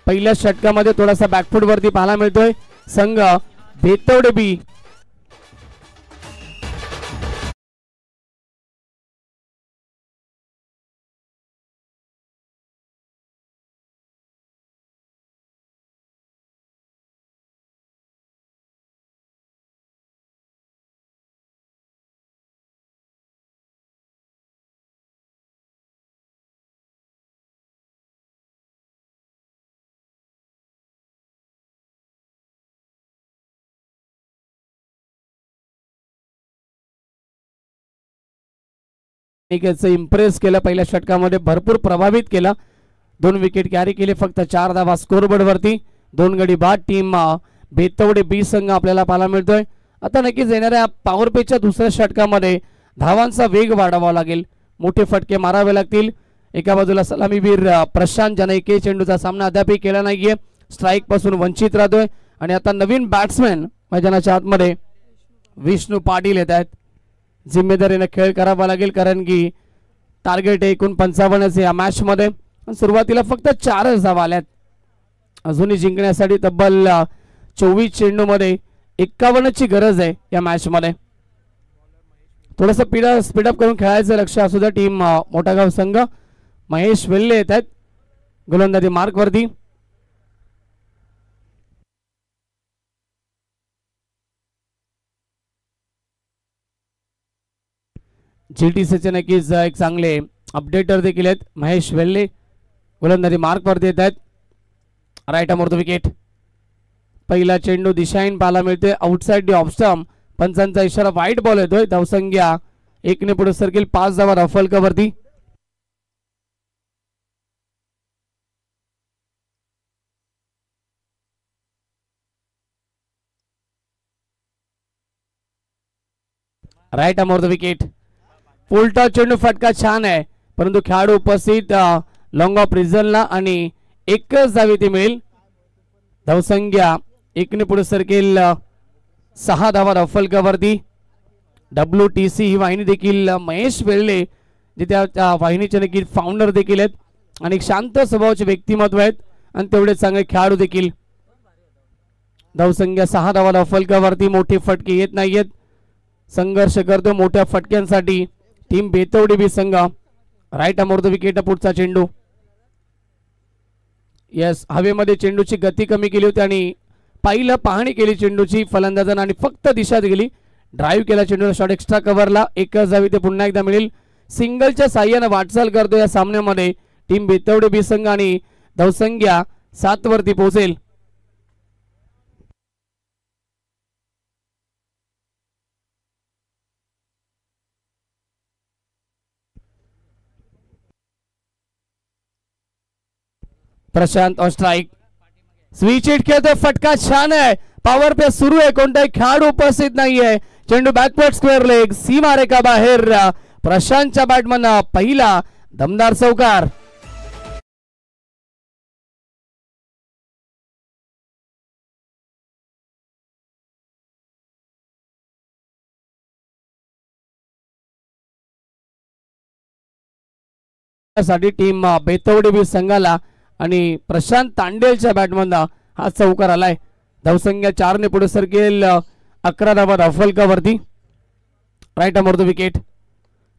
पहिल्या षटकामध्ये थोडासा बॅकफूट वरती पाहायला मिळतोय संघ बेतवडे बी. इम्प्रेस केलं पहिल्या षटकामध्ये, भरपूर प्रभावित केला. 2 विकेट कॅरी केले, फक्त 4 धावा स्कोरबोर्ड वरती. 2 गडी बाद टीम बेतवडे बी संघ आपल्याला पाहायला मिळतोय. आता नक्कीच येणाऱ्या पॉवर प्लेच्या दुसऱ्या षटकामध्ये धावांचा वेग वाढवावा लागेल. मोठे फटके मारावे लागतील. एका बाजूला सलामीवीर प्रशांत ज्याने 1 चेंडूचा सामना अद्यापही केला नाहीये, स्ट्राईक पासून वंचित राहतोय. आणि आता नवीन बॅट्समॅन मैदानाच्या आतमध्ये विष्णू पाटील येत आहेत. जिम्मेदारीने खेळ करावा लागेल, कारण की टार्गेट 49 या मॅच मध्ये. सुरुवातीला फक्त 4च धावा आल्यात. अजूनही जिंकण्यासाठी तब्बल 24 चेंडू मध्ये 51 ची गरज आहे या मॅच मध्ये. थोडस स्पीडअप करून खेळायचं लक्ष असू द्या टीम मोठागाव संघ. महेश वेल्ले येत आहेत गोलंदाजी मार्क वरती. जीटीसीचे नक्कीच एक चांगले अपडेटर देखील आहेत. महेश वेल्ले गोलंदाजी मार्क वरती येत आहेत. Right arm wicket. पहिला चेंडू दिशाहीन पाहायला मिळते. Outside the off stump. पंचांचा इशारा वाईट बॉल येतोय. धावसंख्या 1 ने पुढे सरकेल. 5 धावा धावफलकावरती. Right arm wicket. उलटा चेंडू फटका छान आहे, परंतु खेळाडू उपस्थित लॉंग ऑफ रिझनला आणि 1च धाव इथे मिळेल. धावसंख्या 1 ने पुढे सरकेल. 6 धावा धावफलकावरती. WTC ही वाहिनी देखील महेश वेल्ले जे त्या वाहिनीचे देखील फाउंडर देखील आहेत आणि शांत स्वभावाचे व्यक्तिमत्व आहेत आणि तेवढे चांगले खेळाडू देखील. धावसंख्या 6 धावा धावफलकावरती. मोठे फटके येत नाहीयेत. संघर्ष करतो मोठ्या फटक्यांसाठी टीम बेतवडे बी संघ. Right arm wicket. पुढचा चेंडू. यस, हवेमध्ये चेंडूची गती कमी केली होती आणि पाहिलं पाहणी केली चेंडूची फलंदाजांना आणि फक्त दिशा दिली. ड्राईव्ह केला चेंडूला, शॉट एक्स्ट्रा कव्हरला, एकच धाव इथे पुन्हा एकदा मिळेल. सिंगलच्या साह्याने वाटचाल करतो या सामन्यामध्ये टीम बेतवडे बी संघ आणि धावसंख्या 7 वरती पोहोचेल. प्रशांत ऑन स्ट्राईक, स्विच हिट खेळतोय, फटका छान आहे, पॉवर प्ले सुरू आहे, कोणताही खेळाडू उपस्थित नाहीये. चेंडू बॅकवर्ड स्क्वेअर लेग, सीमा रेखा बाहेर. प्रशांतच्या बॅटमन पहिला दमदार चौकार. साठी टीम बेतवडे बी संघाला आणि प्रशांत तांडेलच्या बॅटमधला हा चौकार आलाय. धावसंख्या 4 ने पुढे सरकेल. 11 धावा धावफलकावरती. Right arm the wicket.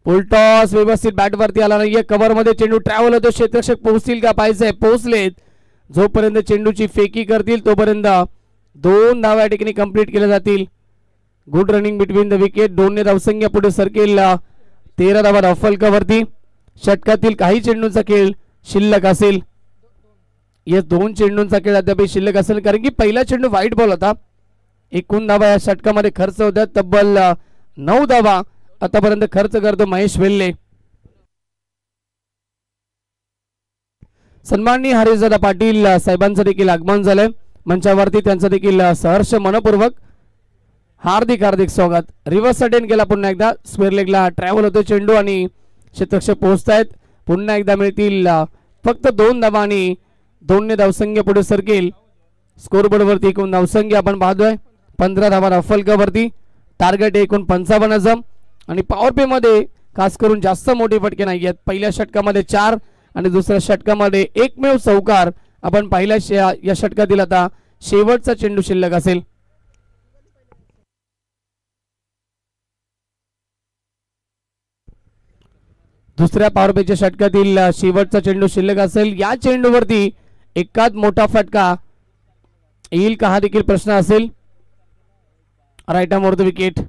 Full toss व्यवस्थित बॅट वरती आला नाहीये. कव्हर मध्ये चेंडू ट्रॅव्हल होतो. क्षेत्ररक्षक पोहोचतील का पाहिजे, पोहोचलेत. जोपर्यंत चेंडूची फेकी करतील तोपर्यंत 2 धावा या ठिकाणी कंप्लीट केल्या जातील. Good running between the wicket. 2 ने धावसंख्या पुढे सरकेल. 13 धावा धावफलकावरती. षटकातील काही चेंडूंचा खेळ शिल्लक असेल. या 2 चेंडूंचा खेळ अद्याप शिल्लक असेल, कारण की पहिला चेंडू व्हाईट बॉल होता. एकूण धावा या षटकामध्ये खर्च होत्या तब्बल 9 धावा आतापर्यंत खर्च करतो महेश वेल्ले. सन्माननीय हरीशदादा पाटील साहेबांचं देखील आगमन झालंय मंचावरती. त्यांचं देखील सहर्ष मनपूर्वक हार्दिक हार्दिक स्वागत. रिव्हर्स अटेंड केला पुन्हा एकदा. स्क्वेअर लेगला ट्रॅव्हल होतो चेंडू आणि क्षेत्ररक्षक पोहोचतायत. पुन्हा एकदा मिळतील फक्त 2 धावा आणि 2 ने धावसंख्या पुढे सरकेल. स्कोरबोर्ड वरती एकूण धावसंख्या आपण पाहतोय 15 धावा धावफलकावरती. टार्गेट एकूण 55 आणि पॉवर प्ले मध्ये खास करून जास्त मोठे फटके नाही आहेत. पहिल्या षटकामध्ये 4 आणि दुसऱ्या षटकामध्ये एकमेव चौकार आपण पाहिल्या. या षटकातील आता शेवटचा चेंडू शिल्लक असेल. दुसऱ्या पॉवर प्लेच्या षटकातील शेवटचा चेंडू शिल्लक असेल. या चेंडूवरती एकाच मोठा फटका येईल का हा देखील प्रश्न असेल. Right arm the wicket.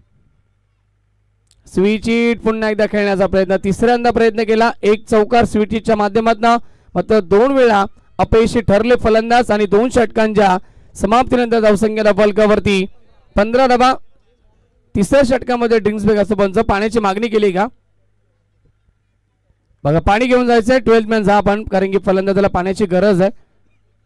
Switch hit पुन्हा एकदा खेळण्याचा प्रयत्न. तिसऱ्यांदा प्रयत्न केला. एक चौकार स्विच हिटच्या माध्यमातून, मात्र 2 वेळा अपयशी ठरले फलंदाज आणि 2 षटकांच्या समाप्तीनंतर धावसंख्या धावफलकावरती 15 धावा. तिसऱ्या षटकामध्ये ड्रिंक्स बॅग असं पंच पाण्याची मागणी केली का बघा. पाणी घेऊन जायचंय 12th मॅन जा आपण, कारण की फलंदाजाला पाण्याची गरज आहे,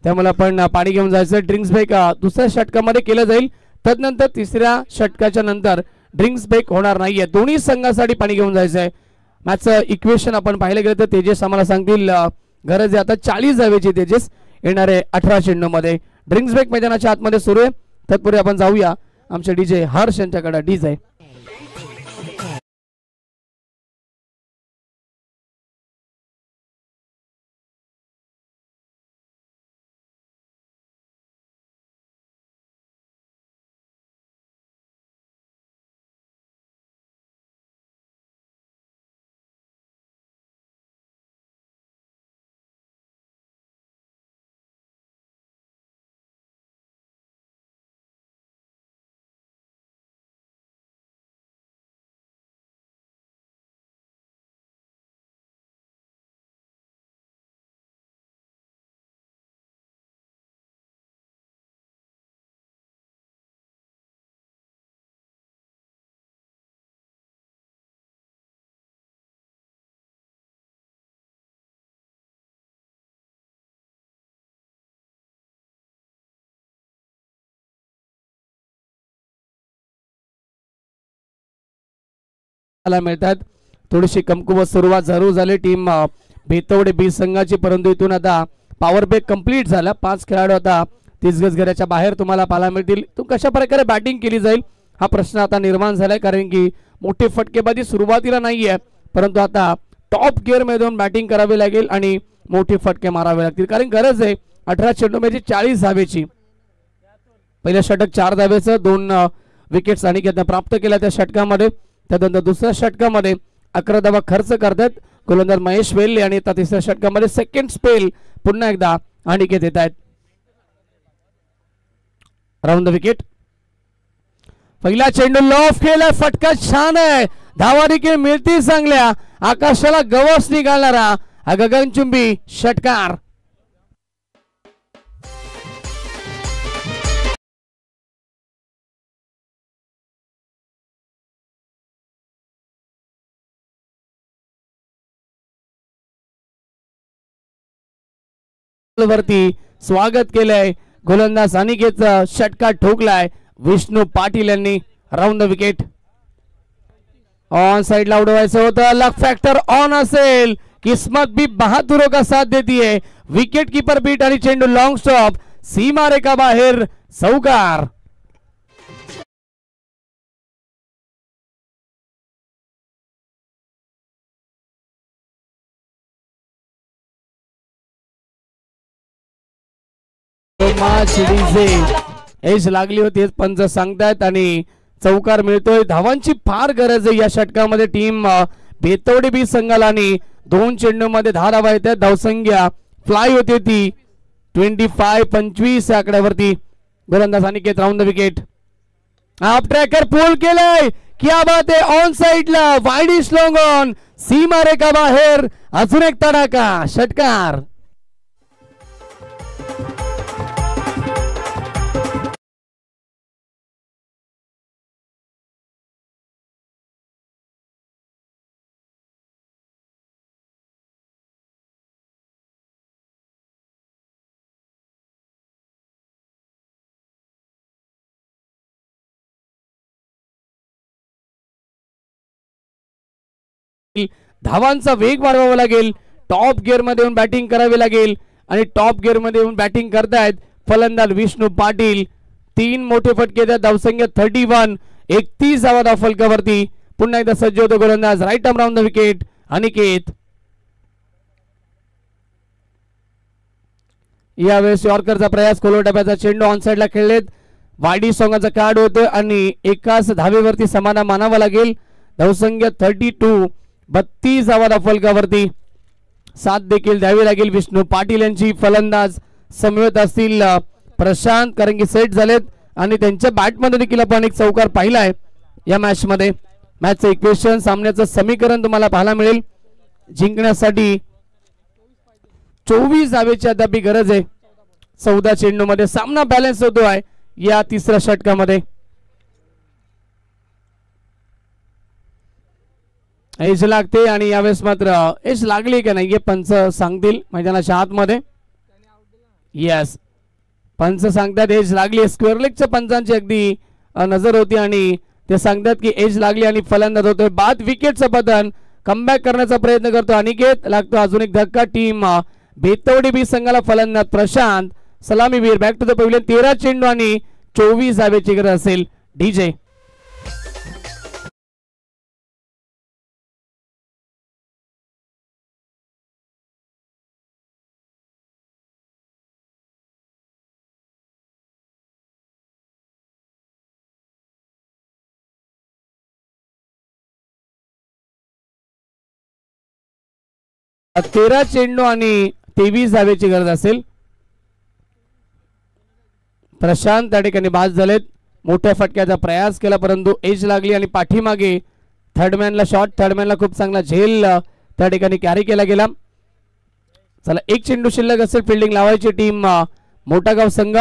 त्यामुळे आपण पाणी घेऊन जायचंय. ड्रिंक्स ब्रेक दुसऱ्या षटकामध्ये केलं जाईल. तदनंतर तिसऱ्या षटकाच्या नंतर ड्रिंक्स ब्रेक होणार नाहीये. दोन्ही संघासाठी पाणी घेऊन जायचंय. मॅचचं इक्वेशन आपण पाहिलं गेलं तर तेजस आम्हाला सांगतील गरज आहे आता 40 धावेची तेजस येणारे 18 चेंडूमध्ये. ड्रिंक्स ब्रेक मैदानाच्या आतमध्ये सुरू आहे. तत्पूर्वी आपण जाऊया आमचे डीजे हर्ष यांच्याकडे. डीजे मिळतात. थोडीशी कमकुवत सुरुवात जरूर झाली टीम बेतवडे बी संघाची, परंतु इथून आता पॉवर प्ले कंप्लीट झाला. 5 खेळाडू आता 30 गज घराच्या बाहेर तुम्हाला पाहायला मिळतील. तो कशा प्रकारे बॅटिंग केली जाईल हा प्रश्न आता निर्माण झालाय, कारण की मोठी फटकेबाजी सुरुवातीला नाहीये, परंतु आता टॉप गिअर मध्ये बॅटिंग करावी लागेल आणि मोठे फटके मारावे लागतील, कारण गरज आहे 18 चेंडूमध्ये 40 धावेची. पहिल्या षटक 4 धावेचं 2 विकेट्स आणि प्राप्त केल्या त्या षटकामध्ये. त्यानंतर दुसऱ्या षटकामध्ये 11 धावा खर्च करतात गोलंदाज महेश वेल्ले आणि आता तिसऱ्या षटकामध्ये सेकंड स्पेल पुन्हा एकदा अनिकेत येत आहेत. Round the wicket. पहिला चेंडू लॉफ केला, फटका छान आहे, धावा देखील मिळतील चांगल्या, आकाशाला गवस निघालणारा हा गगनचुंबी षटकार. वरती स्वागत केलंय गोलंदाज अनिकेतचं, षटकार ठोकलाय विष्णू पाटील यांनी. Round the wicket. ऑन साइडला उडवायचं होतं, लक फॅक्टर ऑन असेल, किस्मत भी बहादुरों का साथ देती है. विकेट कीपर बीट आणि चेंडू लॉंग स्टॉप, सीमा रेखा बाहेर, चौकार. एज लागली होती पंच सांगतायत आणि चौकार मिळतोय. धावांची फार गरज आहे या षटकामध्ये टीम बेतवडे बी संघाला आणि 2 चेंडू मध्ये 10 धावा येतात. धावसंख्या फ्लाय होती ती 25-25 आकड्यावरती. गोलंदाज Aniket. Round the wicket. Half tracker pool केलाय, क्या बात आहे. ऑन साइडला वाईड स्लॉंग ऑन, सीमा रेखा बाहेर, अजून एक तडाखा, षटकार. धावांचा वेग वाढवावा लागेल, टॉप गिअर मध्ये येऊन बॅटिंग करावी लागेल आणि टॉप गिअर मध्ये येऊन बॅटिंग करतायत फलंदाज विष्णू पाटील. 3 मोठे फटके द्या, धावसंख्या 31, 31 धावा धाव फलकावरती. पुन्हा एकदा सज्ज होतो गोलंदाज. Right arm round the wicket Aniket. यावेळेस यॉर्करचा प्रयास, खोलो डब्याचा चेंडू ऑन साइडला खेळलेत. वाडी सोंगाचा कार्ड होतोय आणि एकाच धावेवरती समाना मानावा लागेल. धावसंख्या 32, 32 धावा धाव फलकावरती. साथ देखील द्यावी लागेल विष्णू पाटील यांची. फलंदाज समवेत असतील प्रशांत, कारण की सेट झालेत आणि त्यांच्या बॅटमध्ये देखील आपण एक चौकार पाहिलाय या मॅच मध्ये. मॅचचं इक्वेशन, सामन्याचं समीकरण तुम्हाला पाहायला मिळेल. जिंकण्यासाठी 24 धावेची अद्याप गरज आहे. 14 चेंडू मध्ये सामना बॅलन्स होतोय या तिसऱ्या षटकामध्ये. एज लागते आणि यावेळेस मात्र एज लागली का नाही हे पंच सांगतील मैदानाच्या आतमध्ये. यस, पंच सांगतात एज लागली. स्क्वेअर लेगच्या पंचांची अगदी नजर होती आणि ते सांगतात की एज लागली आणि फलंदाज होतोय बाद. विकेटचं पतन, कमबॅक करण्याचा प्रयत्न करतो अनिकेत. लागतो अजून एक धक्का. टीम बेतवडी बी संघाला फलंदाज प्रशांत, सलामीवीर. Back to the pavilion. 13 चेंडू आणि 24 धावेची गरज असेल. डीजे. तेरा चेंडू आणि 23 धावेची गरज असेल. प्रशांत त्या ठिकाणी बाद झालेत. मोठ्या फटक्याचा प्रयास केला परंतु एज लागली आणि पाठीमागे थर्डमॅनला शॉट, थर्डमॅनला खूप चांगला झेल त्या ठिकाणी कॅरी केला गेला. चला, 1 चेंडू शिल्लक असेल. फिल्डिंग लावायची टीम मोठागाव संघ.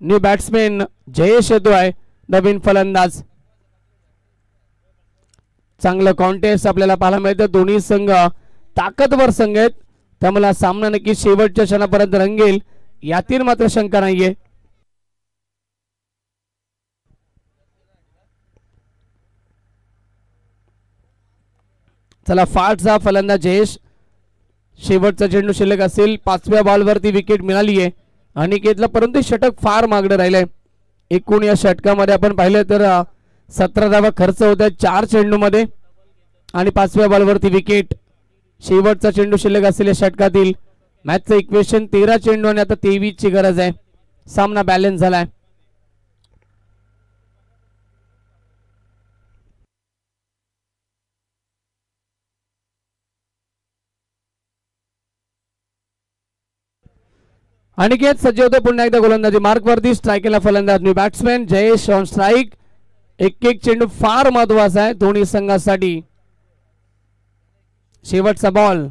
न्यू बॅट्समॅन जयेश येतोय, नवीन फलंदाज. चांगलं कॉन्टेस्ट आपल्याला पाहायला मिळतं. दोन्ही संघ ताकदवर संघ आहेत, त्यामुळे सामना नक्की शेवटच्या क्षणापर्यंत रंगेल यातील मात्र शंका नाहीये. चला, फाटचा फलंदाज जयेश. शेवटचा चेंडू शिल्लक असेल. 5व्या बॉलवरती विकेट मिळाली आहे अनिकेतला, परंतु षटक फार मागणं राहिलंय. एकूण या षटकामध्ये आपण पाहिलं तर 17 धावा खर्च होत आहेत 4 चेंडू मध्ये आणि 5व्या बॉलवरती विकेट. शेवटचा चेंडू शिल्लक असेल या षटकातील. मॅचचं इक्वेशन 13 चेंडू आणि आता 23 ची गरज आहे. सामना बॅलन्स झालाय. अनिकेत सज्ज होतो पुन्हा एकदा गोलंदाजी मार्क वरती. स्ट्राईकला फलंदाज new batsman Jayesh on strike. एक एक चेंडू फार महत्वाचा आहे दोन्ही संघासाठी. शेवटचा बॉल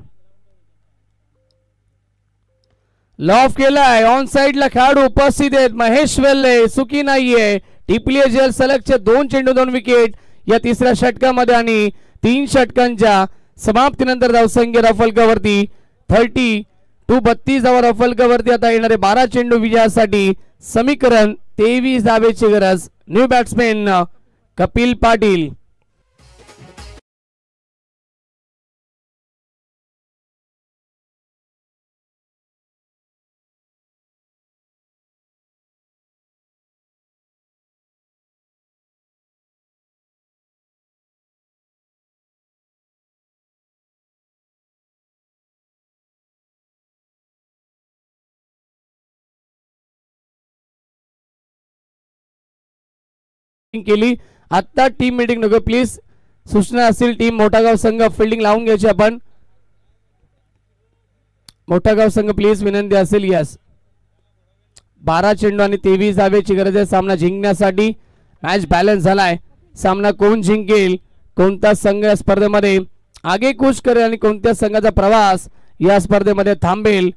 लॉफ केलाय, ऑन साइडला खेळाडू उपस्थित आहेत. महेश वेल्ले चुकी नाहीये. टिपली जेल सलगचे 2 चेंडू 2 विकेट या तिसऱ्या षटकामध्ये आणि 3 षटकांच्या समाप्तीनंतर धावसंख्या रफलकावरती 32 धावा रफलकावरती. आता येणारे 12 चेंडू विजयासाठी समीकरण 23 धावेची गरज. New batsman Kapil Patil. केली आता टीम मीटिंग नको प्लीज. सूचना असतील टीम मोठागाव संघ फिल्डिंग लावून घ्यायची आपण. मोठागाव संघ प्लीज विनंती असेल. यस 12 चेंडू आणि 23 धावेची गरज आहे सामना जिंकण्यासाठी. मॅच बॅलन्स झालाय. सामना कोण जिंकेल, कोणता संघ या स्पर्धेमध्ये आगेकूच करेल आणि कोणत्या संघाचा प्रवास या स्पर्धेमध्ये थांबेल.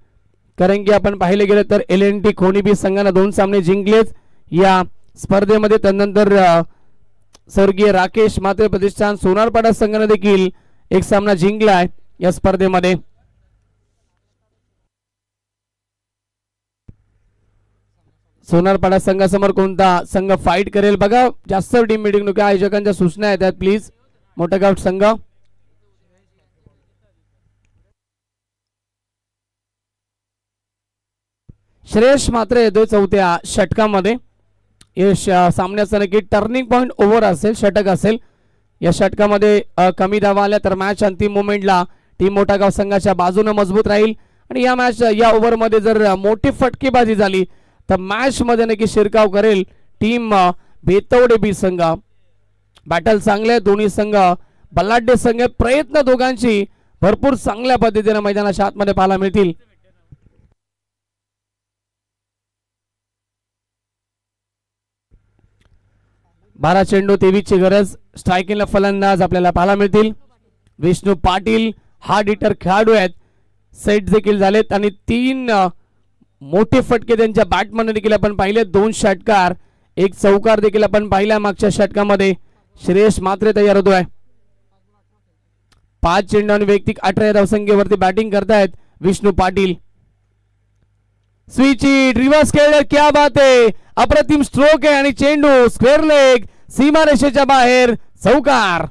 कारण की आपण पाहिले गेले तर LNT खोनीबी संघाने 2 सामने जिंकलेत या स्पर्धेमध्ये. त्यानंतर स्वर्गीय राकेश मात्रे प्रतिष्ठान सोनारपाडा संघाने देखील एक सामना जिंकलाय या स्पर्धेमध्ये. सोनारपाडा संघासमोर कोणता संघ फाईट करेल बघा. जास्त टीम मीटिंग नको, आयोजकांच्या सूचना आहेत प्लीज. मोठागाव संघ श्रेयस मात्रे येतोय चौथ्या षटकामध्ये. यश सामन्याचा नक्की टर्निंग पॉइंट ओव्हर असेल, षटक असेल. या षटकामध्ये कमी धावा आल्या तर मॅच अंतिम मोमेंटला टीम मोठागाव संघाच्या बाजूने मजबूत राहील. आणि या ओव्हरमध्ये जर मोठी फटकेबाजी झाली तर मॅच मध्ये नक्की शिरकाव करेल टीम बेतवडे बी संघ. बॅटल चांगले दोन्ही संघ बलाढ्य संघ. प्रयत्न दोघांची भरपूर चांगल्या पद्धतीने मैदानाच्या आतमध्ये पाहायला मिळतील. बारा चेंडू 23 ची गरज. स्ट्रायकिंगला फलंदाज आपल्याला पाहायला मिळतील. विष्णू पाटील हार्ड हिटर खेळाडू आहेत. सेट देखील झालेत आणि 3 मोठे फटके त्यांच्या बॅटमध्ये देखील आपण पाहिले. 2 षटकार 1 चौकार देखील आपण पाहिला मागच्या षटकामध्ये. श्रेयस मात्रे तयार होतोय. 5 चेंडू आणि वैयक्तिक 18 धावसंख्येवरती बॅटिंग करतायत विष्णू पाटील. स्विच रिव्हर्स खेळले, क्या बात आहे. अप्रतिम स्ट्रोक आहे आणि चेंडू स्क्वेअर लेग सीमारेषेच्या बाहेर चौकार.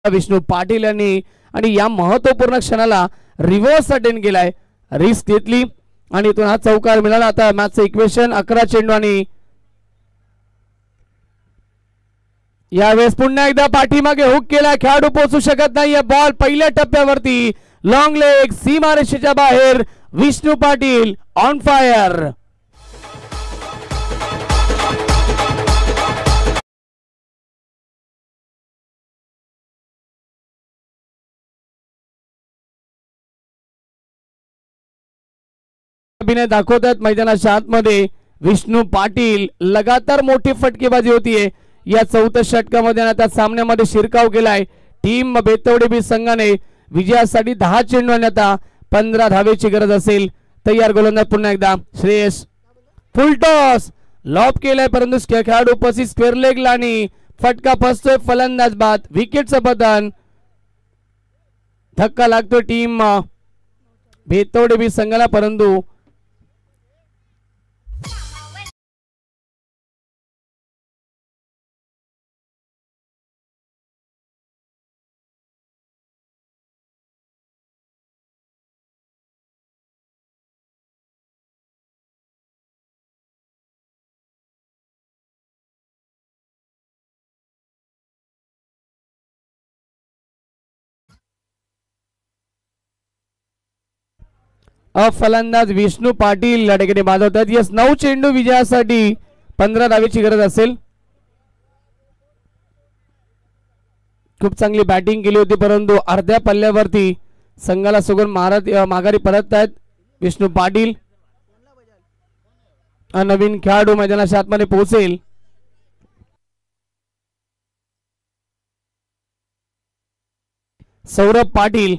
विष्णू पाटील यांनी आणि या महत्वपूर्ण क्षणाला रिव्हर्स अटेंड केलाय, रिस्क घेतली आणि इथून हा चौकार मिळाला. आता मॅचचं इक्वेशन 11 चेंडू आणि यावेळेस पुन्हा एकदा पाठीमागे हुक केला. खेळाडू पोहोचू शकत नाही. बॉल पहिल्या टप्प्यावरती लॉंग लेग सीमारेषेच्या बाहेर. Vishnu Patil on fire. अभिनय दाखवतात मैदानाच्या आतमध्ये. विष्णू पाटील लगातार मोठी फटकेबाजी होतीये या चौथ्या षटकामध्ये. आता सामन्यामध्ये शिरकाव केलाय टीम बेतवडे बी संघाने. विजयासाठी 10 चेंडू आणि आता 15 धावेची गरज असेल. तयार गोलंदाज पुन्हा एकदा श्रेयस. फुल टॉस लॉब केलाय परंतु खेळाडू उपस्थित स्क्वेअर लेगला आणि फटका फसतोय. फलंदाज बाद. विकेटचं पतन. धक्का लागतोय टीम बेतवडे बी संघाला परंतु फलंदाज विष्णू पाटील या ठिकाणी बाद होतात. यस 9 चेंडू विजयासाठी 15 धावेची गरज असेल. खूप चांगली बॅटिंग केली होती परंतु अर्ध्या पल्ल्यावरती संघाला सोडून माघारी परत आहेत विष्णू पाटील. नवीन खेळाडू मैदानाच्या आतमध्ये पोहोचेल. सौरभ पाटील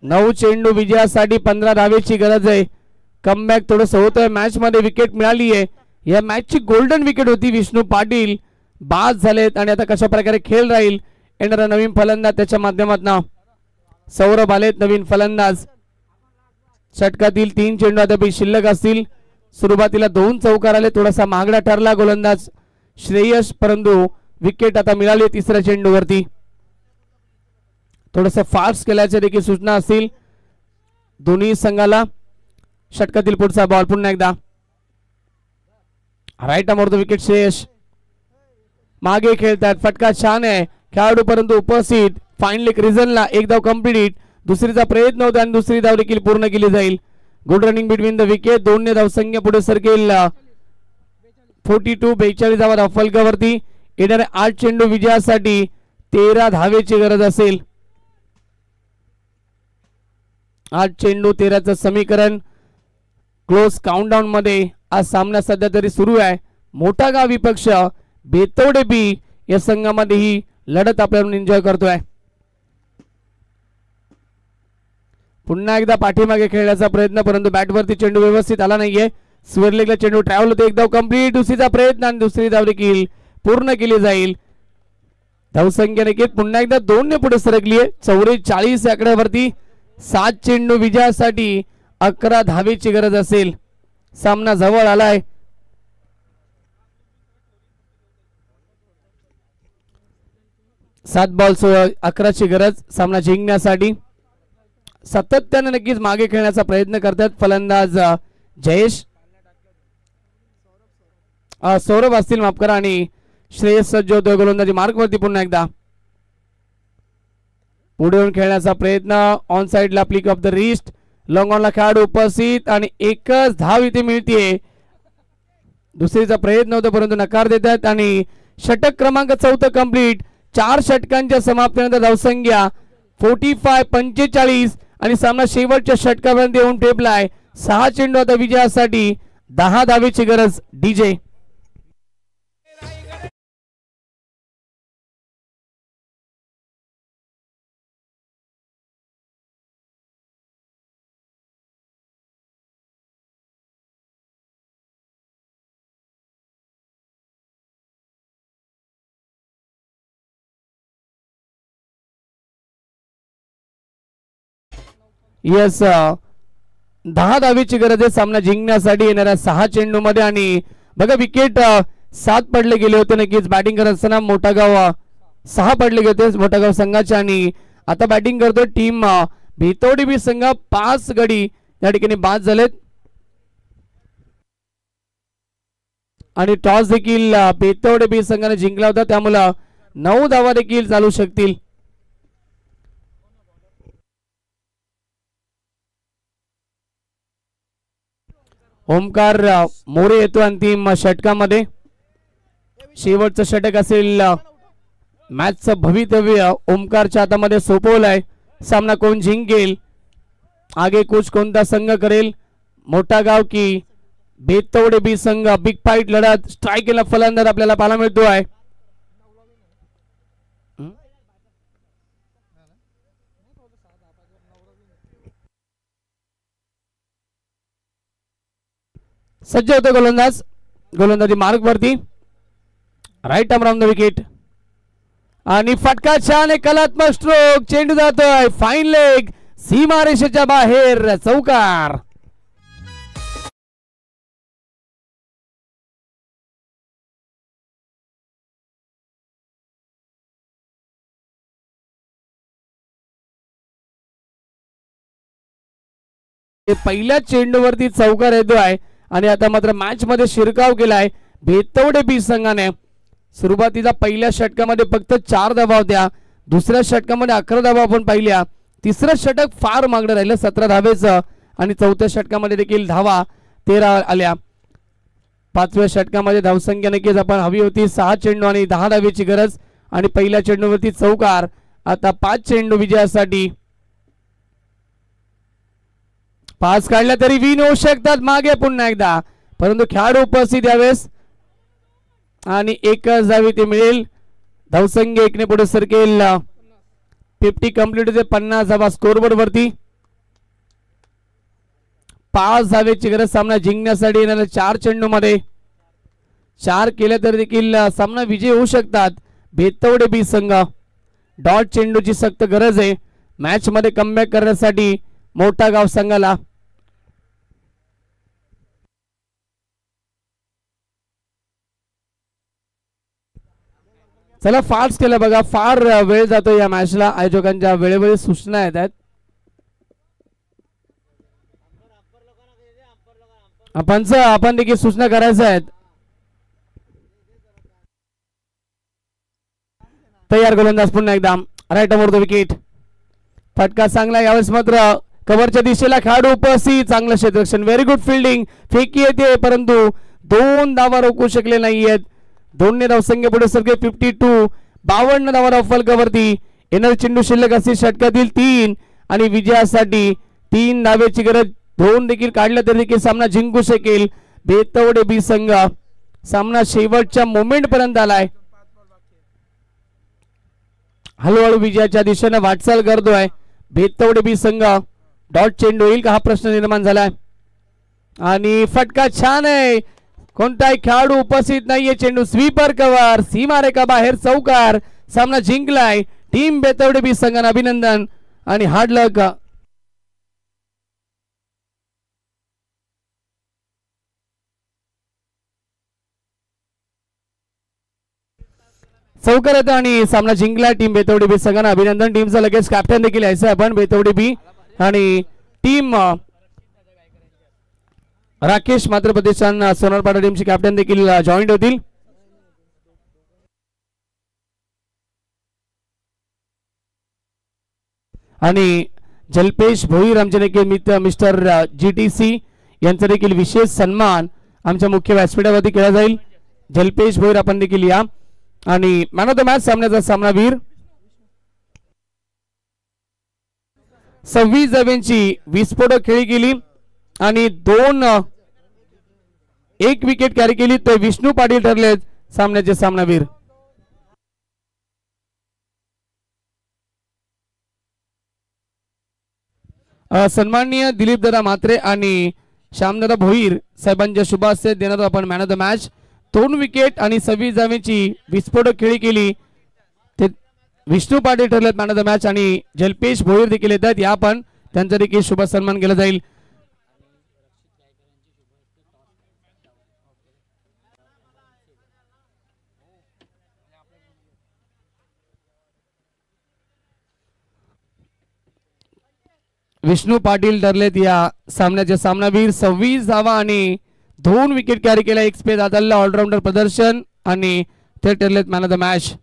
9 चेंडू विजयासाठी 15 धावेची गरज आहे. कमबॅक थोडस होतोय. मॅच मध्ये विकेट मिळाली आहे. या मॅच ची गोल्डन विकेट होती. विष्णू पाटील बाद झालेत आणि आता कशा प्रकारे खेळ राहील येणारा नवीन फलंदाज त्याच्या माध्यमातून सौरभ आलेत. नवीन फलंदाज षटकातील 3 चेंडू आता शिल्लक असतील. सुरुवातीला 2 चौकार आले. थोडासा महागडा ठरला गोलंदाज श्रेयस परंतु विकेट आता मिळाली तिसऱ्या चेंडूवरती. थोडस फास्ट केल्याच्या देखील सूचना असतील दोन्ही संघाला. षटकातील पुढचा बॉल पुन्हा एकदा राईट मोडतो विकेट. श्रेयस मागे खेळतात. फटका छान आहे खेळाडू परंतु उपस्थित. फायनली रिझनला एक धाव कंप्लीट. दुसरीचा प्रयत्न होता आणि दुसरी धाव देखील पूर्ण केली जाईल. Good running between the wicket. 2 धावसंख्या पुढे सरकेल 42 धावा धाव फलकावरती. येणाऱ्या 8 चेंडू विजयासाठी 13 धावेची गरज असेल. 8 चेंडू 13चं समीकरण. क्लोज काउंटडाऊन मध्ये आज सामना सध्या तरी सुरू आहे. मोठा गाव विपक्ष बेतवडे बी या संघामध्ये ही लढत आपल्याला एन्जॉय करतोय. पुन्हा एकदा पाठीमागे खेळण्याचा प्रयत्न परंतु बॅटवरती चेंडू व्यवस्थित आला नाहीये. स्वेरलेगला चेंडू ट्रॅव्हल होतो. एक धाव कंप्लीट. दुसरीचा प्रयत्न आणि दुसरी धाव देखील पूर्ण केली जाईल. धावसंख्या देखील पुन्हा एकदा 2 पुढे सरकली आहे. 44 आकड्यावरती 7 चेंडू विजयासाठी 11 धावेची गरज असेल. सामना जवळ आलाय. सात बॉल 11ची गरज सामना जिंकण्यासाठी. सातत्याने नक्कीच मागे खेळण्याचा प्रयत्न करतात फलंदाज जयेश सौरभ असतील माफ करा आणि श्रेयस सज्ज होतोय गोलंदाजी मार्कवरती. पुन्हा एकदा पुढे येऊन खेळण्याचा प्रयत्न. ऑन साइडला प्लिक ऑफ द रिस्ट. लॉंग ऑनला खेळाडू उपस्थित आणि एकच धाव इथे मिळतीये. दुसरीचा प्रयत्न होता परंतु नकार देतात आणि षटक क्रमांक 4 कंप्लीट. 4 षटकांच्या समाप्तीनंतर धावसंख्या 45 आणि सामना शेवटच्या षटकापर्यंत येऊन टेपलाय. 6 चेंडू आता विजयासाठी 10 धावेची गरज. डीजे यस 10 धावेची गरज आहे सामना जिंकण्यासाठी येणाऱ्या 6 चेंडू मध्ये. आणि बघा विकेट 7 पडले गेले होते. नक्कीच बॅटिंग करत असताना मोठा गाव 6 पडले गेले होते मोठा गाव संघाचे आणि आता बॅटिंग करतो टीम भेतवडी बी संघ. 5 गडी या ठिकाणी बाद झालेत आणि टॉस देखील भेतवडी बी संघाने जिंकला होता त्यामुळे 9 धावा देखील चालू शकतील. ओमकार मोरे येतो अंतिम षटकामध्ये. शेवटचं षटक असेल मॅचचं भवितव्य ओमकारच्या हातामध्ये सोपवलंय. सामना कोण जिंकेल आगे कुछ कोणता संघ करेल मोठा गाव की बेतवडे बी संघ. बिग फाईट लढत. स्ट्राईक केला फलंदाज आपल्याला पाहायला मिळतोय. सज्ज होते गोलंदाज. गोलंदाजी मार्ग वरती. Right arm round the wicket आणि फटका छान आहे. कलात्मक स्ट्रोक. चेंडू जातोय फाईन लेग सीमारेषेच्या बाहेर. चौकार. पहिल्या चेंडूवरती चौकार येतोय आणि आता मात्र मॅच मध्ये शिरकाव केलाय भेतवडे बी संघाने. सुरुवातीला पहिल्या षटकामध्ये फक्त 4 धावा होत्या. दुसऱ्या षटकामध्ये 11 धावा आपण पाहिल्या. तिसरं षटक फार मागणं राहिलं. 17 धावेचं आणि चौथ्या षटकामध्ये देखील धावा 13 आल्या. पाचव्या षटकामध्ये धावसंख्या नक्कीच आपण हवी होती 6 चेंडू आणि 10 धावेची गरज आणि पहिल्या चेंडूवरती चौकार. आता 5 चेंडू विजयासाठी. 5 काढल्या तरी विन होऊ शकतात मागे पुन्हा एकदा, परंतु खेळाडू उपस्थित यावेळेस आणि एकच धावे ते मिळेल. धावसंख्या 1 ने पुढे सरकेल. 50 कंप्लीट होते. 50 धावा स्कोरबोर्ड वरती. 5 धावेची गरज सामना जिंकण्यासाठी. येणाऱ्या 4 चेंडू मध्ये 4 केले तर देखील सामना विजय होऊ शकतात. बेतवडे बी संघ डॉट चेंडूची सक्त गरज आहे मॅच मध्ये कमबॅक करण्यासाठी मोठा गाव संघाला. चला फास्ट केलं बघा, फार वेळ जातो या मॅचला. आयोजकांच्या वेळेवेळी सूचना येतात. आपण देखील सूचना करायच्या आहेत. तयार गोलंदाज पुन्हा एकदा राईट अमोर द विकेट. फटका चांगला यावेळेस मात्र कव्हरच्या दिशेला खेळाडू उपस्थित. चांगलं क्षेत्ररक्षण, व्हेरी गुड फिल्डिंग. फेकी येते परंतु 2 धावा रोखू शकले नाहीयेत. 2 ने धावसंख्या पुढे सरके 52. 52 धावा फलकावरती. येणार चेंडू शिल्लक असतील षटकातील 3 आणि विजयासाठी 3 धावेची गरज. 2 देखील काढल्या तरी देखील सामना जिंकू शकेल बेतवडे बी संघ. सामना शेवटच्या मोमेंट पर्यंत आलाय. हळूहळू विजयाच्या दिशेने वाटचाल करतोय बेतवडे बी संघ. डॉट चेंडू येईल का हा प्रश्न निर्माण झालाय आणि फटका छान आहे. कोणताही खेळाडू उपस्थित नाहीये. चेंडू स्वीपर कव्हर, सीमारेखा बाहेर चौकार. सामना जिंकलाय टीम बेतवडे बी संघानं. अभिनंदन आणि हार्ड लक. चौकार येतो आणि सामना जिंकला टीम बेतवडे बी संघानं. अभिनंदन. टीमचा लगेच कॅप्टन देखील यायचं आपण बेतवडे बी आणि टीम राकेश मात्र प्रतिष्ठान सोनारपाडा टीमचे कॅप्टन देखील जॉईंट होतील. आणि जल्पेश भोईर आमचे देखील मित्र मिस्टर GTC यांचा देखील विशेष सन्मान आमच्या मुख्य व्यासपीठावरती केला जाईल. जल्पेश भोईर आपण देखील या. आणि मॅन ऑफ द मॅच सामन्याचा सामनावीर 26 धावांची विस्फोटक खेळी केली आणि 1 विकेट कॅरी केली. तो विष्णू पाटील ठरलेत सामन्याचे सामनावीर. सन्माननीय दिलीप दादा म्हात्रे आणि श्यामदादा भोईर साहेबांच्या शुभ हस्ते देणार आपण man of the match. 2 wicket आणि 26 धावांची विस्फोटक खेळी केली ते विष्णू पाटील ठरलेत मॅन ऑफ द मॅच आणि जल्पेश भोईर देखील येतात. या पण त्यांचा देखील शुभ सन्मान केला जाईल. विष्णू पाटील ठरलेत या सामन्याचे सामनावीर. 26 धावा आणि 2 विकेट कॅरी केला. एक स्पेस आदलला ऑलराऊंडर प्रदर्शन आणि ते ठरलेत मॅन ऑफ द मॅच.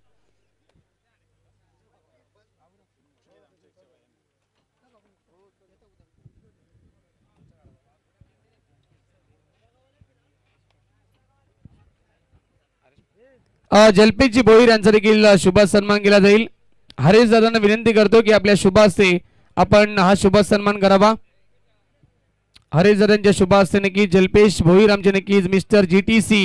जल्पेशजी भोईर यांचा देखील शुभ सन्मान केला जाईल. हरेश दादांना विनंती करतो की आपल्या शुभ हस्ते आपण हा शुभ सन्मान करावा. हरेश दादांच्या शुभ हस्ते नक्की जल्पेश भोईर आमचे नक्कीच मिस्टर GTC